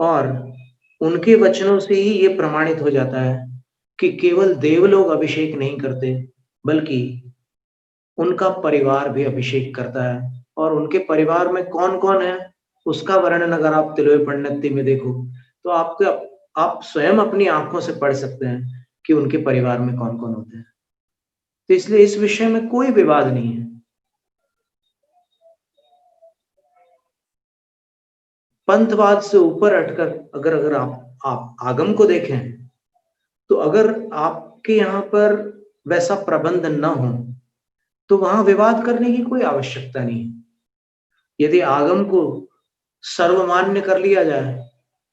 और उनके वचनों से ही ये प्रमाणित हो जाता है कि केवल देवलोग अभिषेक नहीं करते, बल्कि उनका परिवार भी अभिषेक करता है। और उनके परिवार में कौन-कौन है, उसका वर्णन अगर आप तिलोय पंडिती में देखो, तो आप स्वयं अपनी आँखों से पढ़ सकते हैं कि उनके परिवार में कौन-कौन होते हैं। तो इसलिए इस विषय में कोई विवाद नहीं है। पंथवाद से ऊपर हटकर अगर आप आगम को देखें, तो अगर आपके यहाँ पर वैसा प्रबंध न हो, तो वहां विवाद करने की कोई आवश्यकता नहीं है। यदि आगम को सर्वमान्य कर लिया जाए,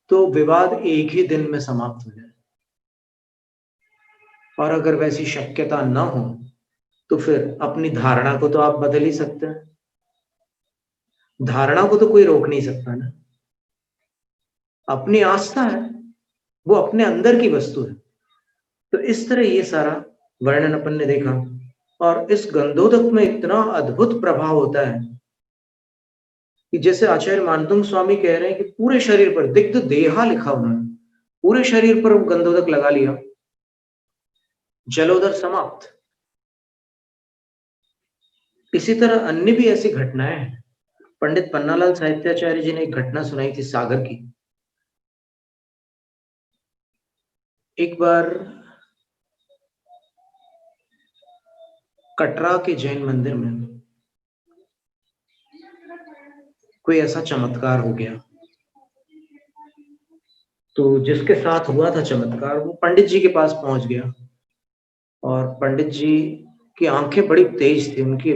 तो विवाद एक ही दिन में समाप्त हो जाए। और अगर वैसी शक्यता न हो, तो फिर अपनी धारणा को तो आप बदल ही सकते हैं। धारणा को तो कोई रोक नहीं सकता ना। अपनी आस्था है, वो अपने अंदर की वस्तु है। तो इस तरह ये सारा वर्णन अपन ने देखा। और इस गंधोदक में इतना अद्भुत प्रभाव होता है कि जैसे आचार्य मानतुंग स्वामी कह रहे हैं कि पूरे शरीर पर दिग्ध देहा लिखा उन्होंने, पूरे शरीर पर वो गंधोदक लगा लिया, जलोदर समाप्त। इसी तरह अन्य भी ऐसी घटनाएं हैं। पंडित पन्नालाल साहित्याचार्य जी ने एक घटना सुनाई थी सागर की। एक बार कटरा के जैन मंदिर में कोई ऐसा चमत्कार हो गया। तो जिसके साथ हुआ था चमत्कार, वो पंडित जी के पास पहुंच गया। और पंडित जी की आंखें बड़ी तेज थी, उनकी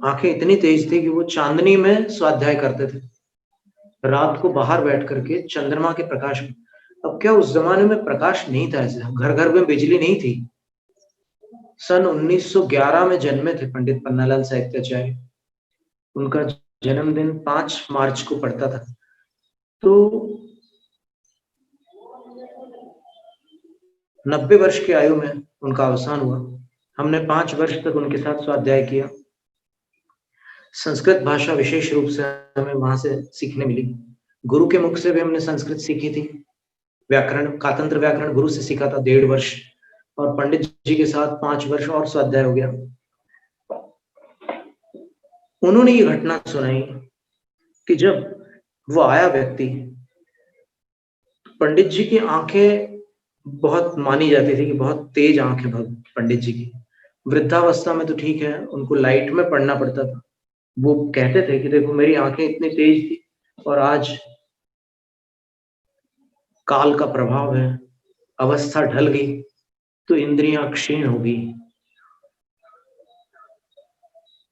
आंखें इतनी तेज थी कि वो चांदनी में स्वाध्याय करते थे, रात को बाहर बैठ करके चंद्रमा के प्रकाश में। अब क्या उस जमाने में प्रकाश नहीं था, ऐसे घर घर में बिजली नहीं थी। सन 1911 में जन्मे थे पंडित पन्नालाल साहित्याचार्य। उनका जन्मदिन 5 मार्च को पड़ता था। तो 90 वर्ष की आयु में उनका अवसान हुआ। हमने 5 वर्ष तक उनके साथ स्वाध्याय किया। संस्कृत भाषा विशेष रूप से हमें वहां से सीखने मिली। गुरु के मुख से भी हमने संस्कृत सीखी थी। व्याकरण, कातंत्र व्याकरण गुरु से सीखा था 1.5 वर्ष। और पंडित जी के साथ 5 वर्ष और स्वाध्याय हो गया। उन्होंने ये घटना सुनाई कि जब वो आया व्यक्ति, पंडित जी की आंखें बहुत मानी जाती थी कि बहुत तेज आंखें पंडित जी की। वृद्धावस्था में तो ठीक है, उनको लाइट में पढ़ना पड़ता था। वो कहते थे कि देखो मेरी आंखें इतनी तेज थी और आज काल का प्रभाव है, अवस्था ढल गई तो इंद्रियां क्षीण हो गई।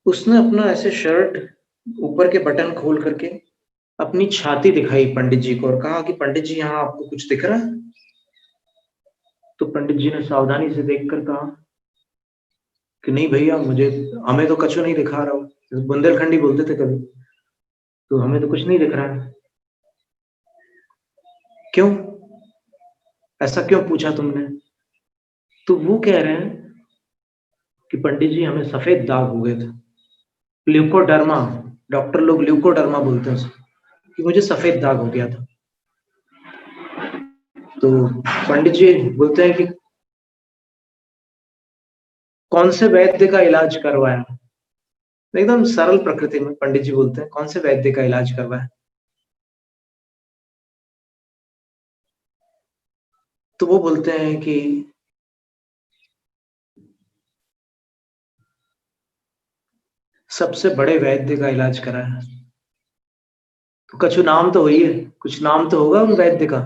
उसने अपना ऐसे शर्ट ऊपर के बटन खोल करके अपनी छाती दिखाई पंडित जी को और कहा कि पंडित जी यहाँ आपको कुछ दिख रहा है? तो पंडित जी ने सावधानी से देखकर कहा कि नहीं भैया, हमें तो कछु नहीं दिखा रहा हो। बुंदेलखंडी बोलते थे कभी, तो हमें तो कुछ नहीं दिख रहा है। क्यों, ऐसा क्यों पूछा तुमने? तो वो कह रहे हैं कि पंडित जी हमें सफेद दाग हो गए थे, ल्यूकोडर्मा, डॉक्टर लोग ल्यूकोडर्मा बोलते हैं उसको, कि मुझे सफेद दाग हो गया था। तो पंडित जी बोलते हैं कि कौन से वैद्य का इलाज करवाया? एकदम सरल प्रकृति में पंडित जी बोलते हैं, कौन से वैद्य का इलाज करवाया? तो वो बोलते हैं कि सबसे बड़े वैद्य का इलाज कराया। तो कछु नाम तो हुई है, कुछ नाम तो होगा उन वैद्य का।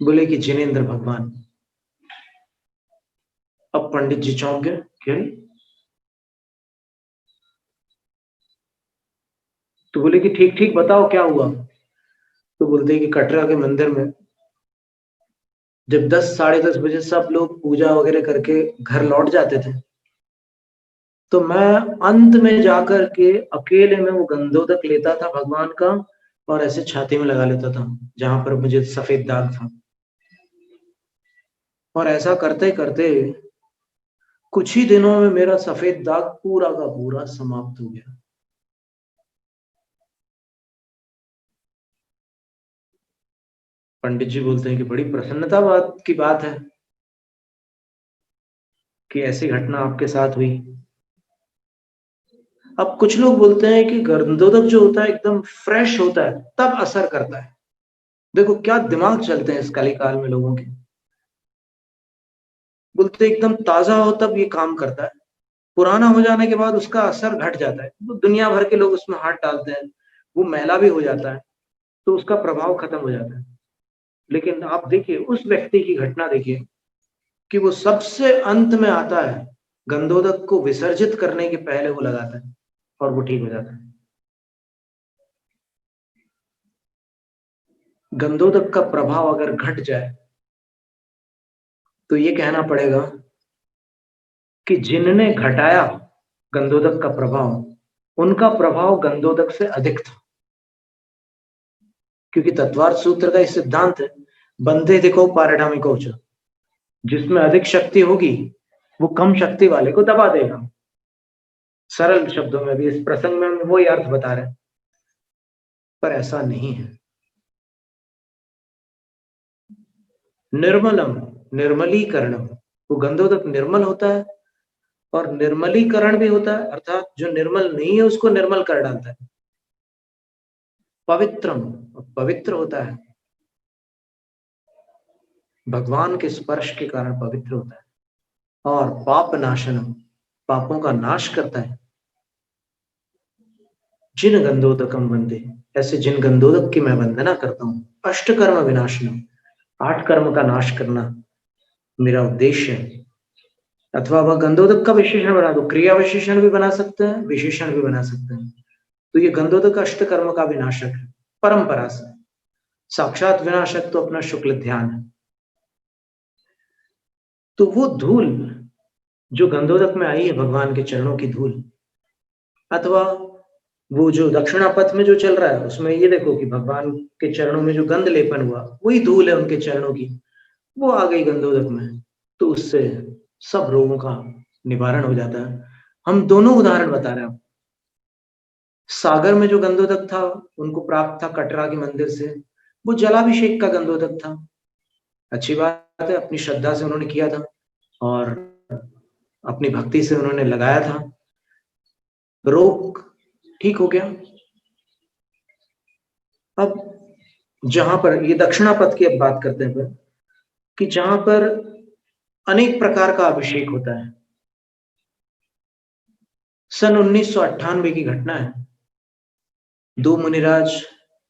बोले कि जिनेंद्र भगवान। अब पंडित जी चौंक गए, क्या? तो बोले कि ठीक ठीक बताओ क्या हुआ? तो बोलते हैं कि कटरा के मंदिर में जब 10 साढ़े 10 बजे सब लोग पूजा वगैरह करके घर लौट जाते थे, तो मैं अंत में जाकर के अकेले में वो गंधोदक लेता था भगवान का और ऐसे छाती में लगा लेता था जहां पर मुझे सफेद दाग था। और ऐसा करते करते कुछ ही दिनों में मेरा सफेद दाग पूरा का पूरा समाप्त हो गया। पंडित जी बोलते हैं कि बड़ी प्रसन्नता बात की बात है कि ऐसी घटना आपके साथ हुई। अब कुछ लोग बोलते हैं कि गंधोदक जो होता है एकदम फ्रेश होता है तब असर करता है। देखो क्या दिमाग चलते हैं इस कलिकाल में लोगों के। बोलते एकदम ताजा हो तब ये काम करता है, पुराना हो जाने के बाद उसका असर घट जाता है, तो दुनिया भर के लोग उसमें हाथ डालते हैं, वो मैला भी हो जाता है, तो उसका प्रभाव खत्म हो जाता है। लेकिन आप देखिए उस व्यक्ति की घटना देखिए कि वो सबसे अंत में आता है, गंधोदक को विसर्जित करने के पहले वो लगाता है और वो ठीक हो जाता है। गंधोदक का प्रभाव अगर घट जाए तो ये कहना पड़ेगा कि जिनने घटाया गंधोदक का प्रभाव, उनका प्रभाव गंधोदक से अधिक था। क्योंकि तत्वार्थ सूत्र का इस सिद्धांत है, बंधे दिखो पारडामिको च, जिसमें अधिक शक्ति होगी वो कम शक्ति वाले को दबा देगा। सरल शब्दों में भी इस प्रसंग में हम वही अर्थ बता रहे हैं, पर ऐसा नहीं है। निर्मलम, निर्मलीकरणम, वो गंधोदक निर्मल होता है और निर्मलीकरण भी होता है, अर्थात जो निर्मल नहीं है उसको निर्मल कर डालता है। पवित्रम, पवित्र होता है, भगवान के स्पर्श के कारण पवित्र होता है। और पाप नाशनम, पापों का नाश करता है। जिन गंधोदकम वंदे, ऐसे जिन गंधोदक की मैं वंदना करता हूँ। अष्ट कर्म विनाशनम, 8 कर्म का नाश करना मेरा उद्देश्य है। अथवा वह गंधोदक का विशेषण बना दो, क्रिया विशेषण भी बना सकते हैं, विशेषण भी बना सकते हैं। तो ये गंधोदक अष्ट कर्म का विनाशक है परंपरा से। साक्षात विनाशक तो अपना शुक्ल ध्यान है। तो वो धूल जो गंधोदक में आई है, भगवान के चरणों की धूल, अथवा वो जो दक्षिणापथ में जो चल रहा है उसमें ये देखो कि भगवान के चरणों में जो गंध लेपन हुआ वही धूल है उनके चरणों की, वो आ गई गंधोदक में, तो उससे सब रोगों का निवारण हो जाता है। हम दोनों उदाहरण बता रहे हैं। सागर में जो गंधोदक था उनको प्राप्त था कटरा के मंदिर से, वो जलाभिषेक का गंधोदक था। अच्छी बात है, अपनी श्रद्धा से उन्होंने किया था और अपनी भक्ति से उन्होंने लगाया था, रोग ठीक हो गया। अब जहां पर ये दक्षिणापथ की अब बात करते हैं कि जहां पर अनेक प्रकार का अभिषेक होता है। सन 1998 की घटना है। 2 मुनिराज,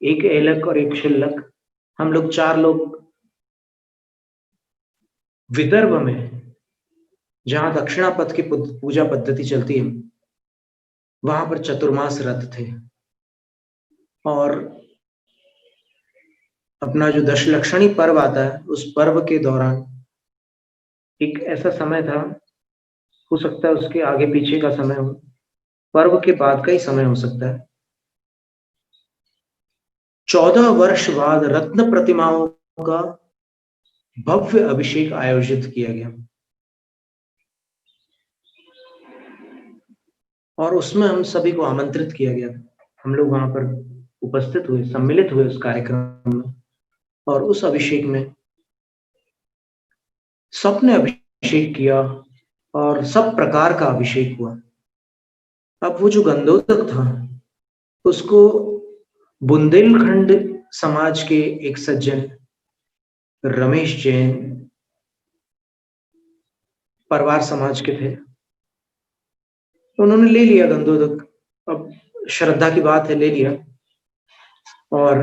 एक ऐलक और एक शिल्लक, हम लोग 4 लोग विदर्भ में, जहां दक्षिणापथ की पूजा पद्धति चलती है, वहां पर चतुर्मास व्रत थे। और अपना जो दशलक्षणी पर्व आता है उस पर्व के दौरान एक ऐसा समय था, हो सकता है उसके आगे पीछे का समय हो, पर्व के बाद का ही समय हो सकता है। 14 वर्ष बाद रत्न प्रतिमाओं का भव्य अभिषेक आयोजित किया गया और उसमें हम सभी को आमंत्रित किया गया। हम लोग वहां पर उपस्थित हुए, सम्मिलित हुए उस कार्यक्रम में, और उस अभिषेक में सबने अभिषेक किया और सब प्रकार का अभिषेक हुआ। अब वो जो गंधोदक था उसको बुंदेलखंड समाज के एक सज्जन रमेश जैन, परवार समाज के थे, उन्होंने ले लिया गंधोदक। अब श्रद्धा की बात है, ले लिया। और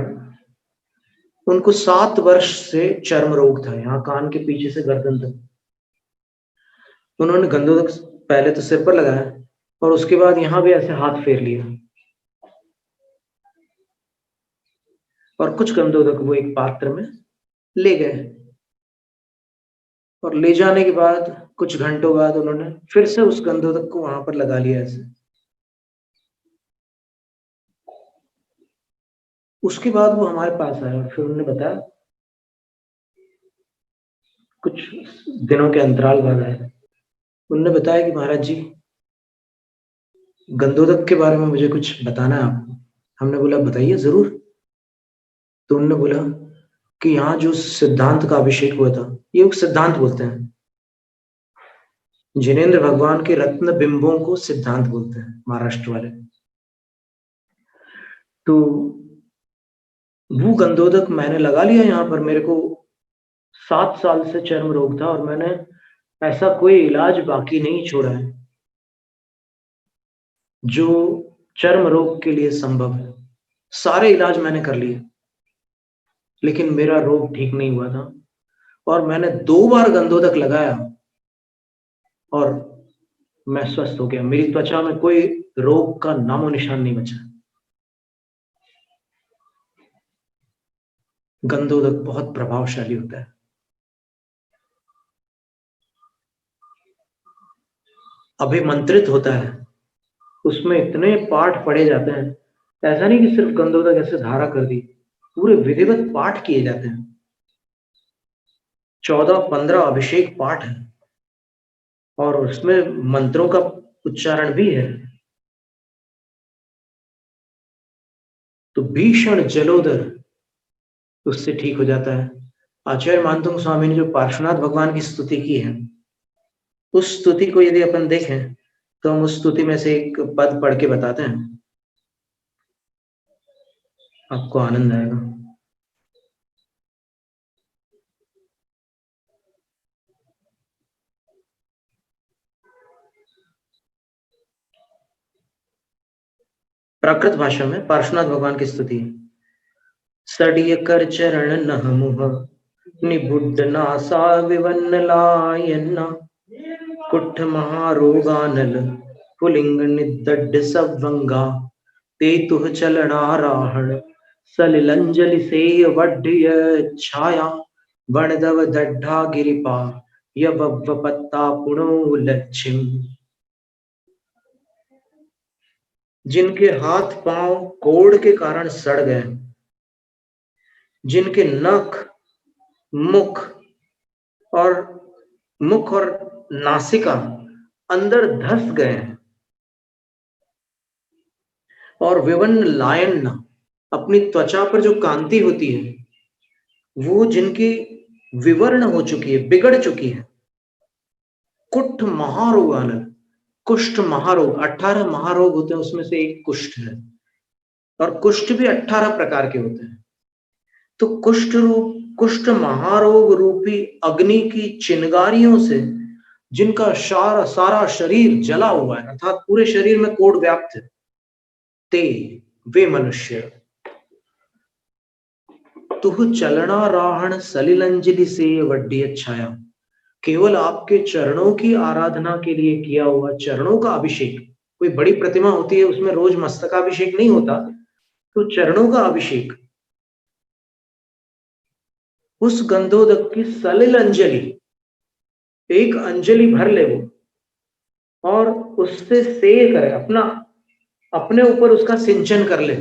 उनको 7 वर्ष से चर्म रोग था, यहाँ कान के पीछे से गर्दन तक। उन्होंने गंधोदक पहले तो सिर पर लगाया और उसके बाद यहाँ भी ऐसे हाथ फेर लिया और कुछ गंधोदक वो एक पात्र में ले गए। और ले जाने के बाद कुछ घंटों बाद उन्होंने फिर से उस गंधोदक को वहां पर लगा लिया ऐसे। उसके बाद वो हमारे पास आया और फिर उन्होंने बताया कुछ दिनों के अंतराल बाद आए। उन्होंने बताया कि महाराज जी, गंधोदक के बारे में मुझे कुछ बताना है आपको। हमने बोला बताइए जरूर। तो उन्होंने बोला कि यहाँ जो सिद्धांत का अभिषेक हुआ था, ये एक सिद्धांत बोलते हैं, जिनेंद्र भगवान के रत्न बिंबों को सिद्धांत बोलते हैं महाराष्ट्र वाले। तो वो गंधोदक मैंने लगा लिया यहाँ पर। मेरे को 7 साल से चर्म रोग था और मैंने ऐसा कोई इलाज बाकी नहीं छोड़ा है जो चर्म रोग के लिए संभव है। सारे इलाज मैंने कर लिए, लेकिन मेरा रोग ठीक नहीं हुआ था। और मैंने 2 बार गंधोदक लगाया और मैं स्वस्थ हो गया। मेरी त्वचा में कोई रोग का नामो निशान नहीं बचा। गंधोदक बहुत प्रभावशाली होता है। अभिमंत्रित होता है, उसमें इतने पाठ पढ़े जाते हैं। ऐसा नहीं कि सिर्फ गंधोदक ऐसे धारा कर दी, पूरे विधिवत पाठ किए जाते हैं। 14-15 अभिषेक पाठ है और उसमें मंत्रों का उच्चारण भी है। तो भीषण जलोदर उससे ठीक हो जाता है। आचार्य मानतुंग स्वामी ने जो पार्श्वनाथ भगवान की स्तुति की है, उस स्तुति को यदि अपन देखें तो हम उस स्तुति में से एक पद पढ़ के बताते हैं, आपको आनंद आएगा। प्राकृत भाषा में पार्श्वनाथ भगवान की स्तुति है। सड़िय कर चरण नह मुह निबुड्ड नासा विवन्न लायन्ना कुट्ठ महारोगानल पुलिंग निदड्ड सवंगा ते तुह चलनाराहण सलिलंजलि सेय वड्य छाया वणदव दड्ढा गिरिपा यवव्व पत्ता पुणो लक्ष्म। जिनके हाथ पांव कोड़ के कारण सड़ गए, जिनके नख मुख और नासिका अंदर धस गए हैं, और विवन्न लायन अपनी त्वचा पर जो कांति होती है वो जिनकी विवर्ण हो चुकी है, बिगड़ चुकी है। कुष्ठ महारोग आनंद, कुष्ठ महारोग, 18 महारोग होते हैं, उसमें से एक कुष्ठ है। और कुष्ठ भी 18 प्रकार के होते हैं। तो कुष्ठ महारोग रूपी अग्नि की चिंगारियों से जिनका सारा शरीर जला हुआ है, अर्थात पूरे शरीर में कोढ़ व्याप्त है, ते वे मनुष्य तुह चलनाराहण सलिलंजलि से वड्डी छाया, केवल आपके चरणों की आराधना के लिए किया हुआ चरणों का अभिषेक। कोई बड़ी प्रतिमा होती है, उसमें रोज मस्तकाभिषेक नहीं होता, तो चरणों का अभिषेक, उस गंधोदक की सलिल अंजलि, एक अंजलि भर ले वो और उससे सेय करे, अपने ऊपर उसका सिंचन कर ले,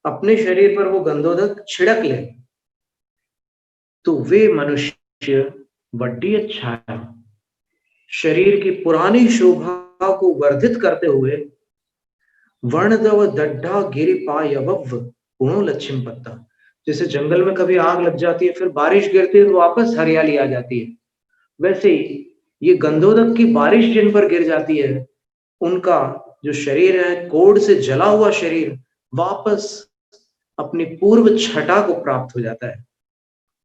अपने शरीर पर वो गंधोदक छिड़क ले, तो वे मनुष्य वड्डी छाया, शरीर की पुरानी शोभा को वर्धित करते हुए वर्णदव दड्ढा गिरिपा यवव्व पुणो लक्ष्म पत्ता। जैसे जंगल में कभी आग लग जाती है, फिर बारिश गिरती है तो वापस हरियाली आ जाती है, वैसे ही ये गंधोदक की बारिश जिन पर गिर जाती है, उनका जो शरीर है, कोढ़ से जला हुआ शरीर, वापस अपनी पूर्व छटा को प्राप्त हो जाता है।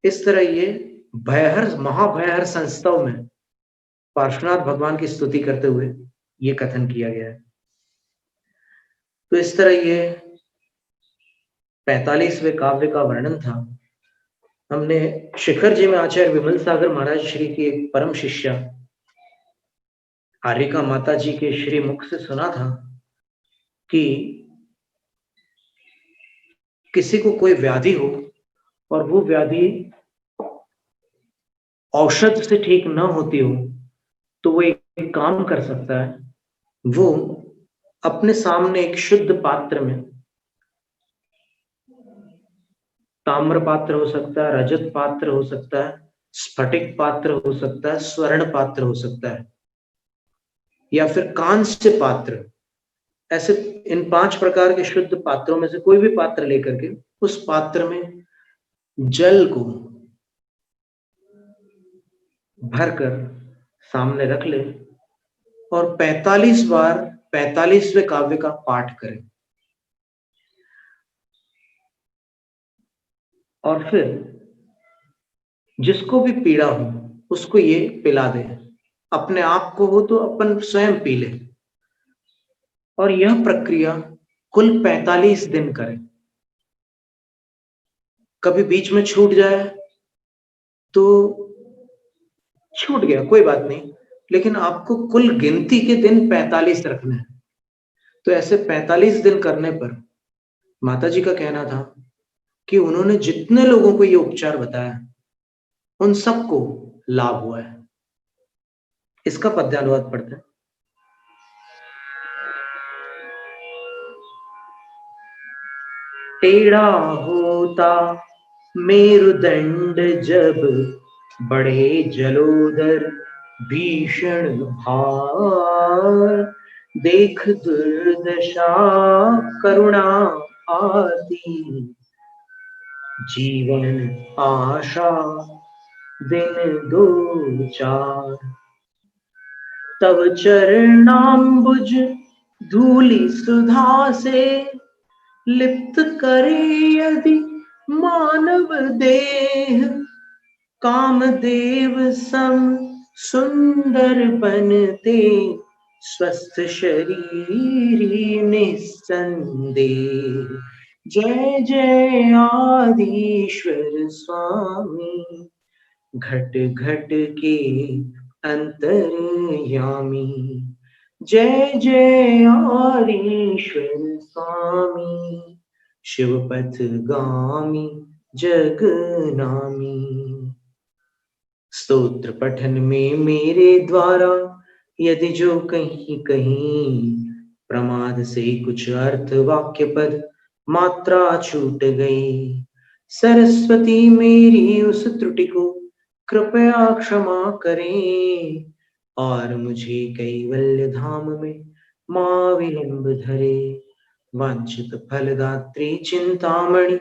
इस तरह ये महाभयहर संस्थाओं में पार्श्वनाथ भगवान की स्तुति करते हुए ये कथन किया गया है। तो इस तरह ये 45वें काव्य का वर्णन था। हमने शिखर जी में आचार्य विमल सागर महाराज श्री की एक परम शिष्या आर्यका माता जी के श्री मुख से सुना था कि किसी को कोई व्याधि हो और वो व्याधि औषध से ठीक न होती हो, तो वो एक काम कर सकता है, वो अपने सामने एक शुद्ध पात्र में, ताम्र पात्र हो सकता है, रजत पात्र हो सकता है, स्फटिक पात्र हो सकता है, स्वर्ण पात्र हो सकता है, या फिर कांस्य पात्र। ऐसे इन 5 प्रकार के शुद्ध पात्रों में से कोई भी पात्र लेकर के उस पात्र में जल को भरकर सामने रख ले और 45 बार 45वें काव्य का पाठ करें। और फिर जिसको भी पीड़ा हो उसको ये पिला दे। अपने आप को हो तो अपन स्वयं पी ले। और यह प्रक्रिया कुल 45 दिन करें। कभी बीच में छूट जाए तो छूट गया, कोई बात नहीं, लेकिन आपको कुल गिनती के दिन 45 रखना है। तो ऐसे 45 दिन करने पर माता जी का कहना था कि उन्होंने जितने लोगों को ये उपचार बताया उन सबको लाभ हुआ है। इसका पद्यानुवाद पढ़ते हैं। टेढ़ा होता मेरुदंड जब बढ़े जलोदर भीषण भार, देख दुर्दशा करुणा आती, जीवन आशा दिन दो चार। तब चरणाम्बुज धूलि सुधा से लिप्त करे यदि मानव देह, कामदेव सम सुंदर बनते स्वस्थ शरीर निस्संदेह। जय जय आदिश्वर स्वामी, घट घट के अंतर्यामी। जय जय आदिश्वर स्वामी, शिवपथ गामी जगनामी। स्तोत्र पठन में मेरे द्वारा यदि जो कहीं कहीं प्रमाद से कुछ अर्थ वाक्य पद मात्रा छूट गई, सरस्वती मेरी उस त्रुटि को कृपया क्षमा करें और मुझे कैवल्य धाम में मां विलंब धरे। वांछित फलदात्री चिंतामणि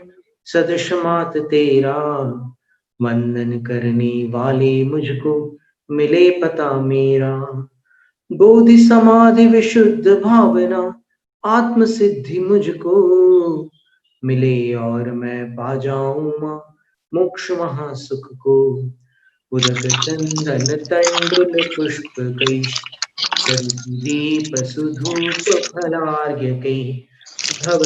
सदृश मात तेरा, वंदन करने वाले मुझको मिले पता मेरा। बोधि समाधि विशुद्ध भावना आत्म सिद्धि मुझको मिले और मैं पा जाऊं मां मोक्ष महासुख को। उदक चंदन तंडुल पुष्प कैश, दीप सुधूप फलार्घ्य कै, भव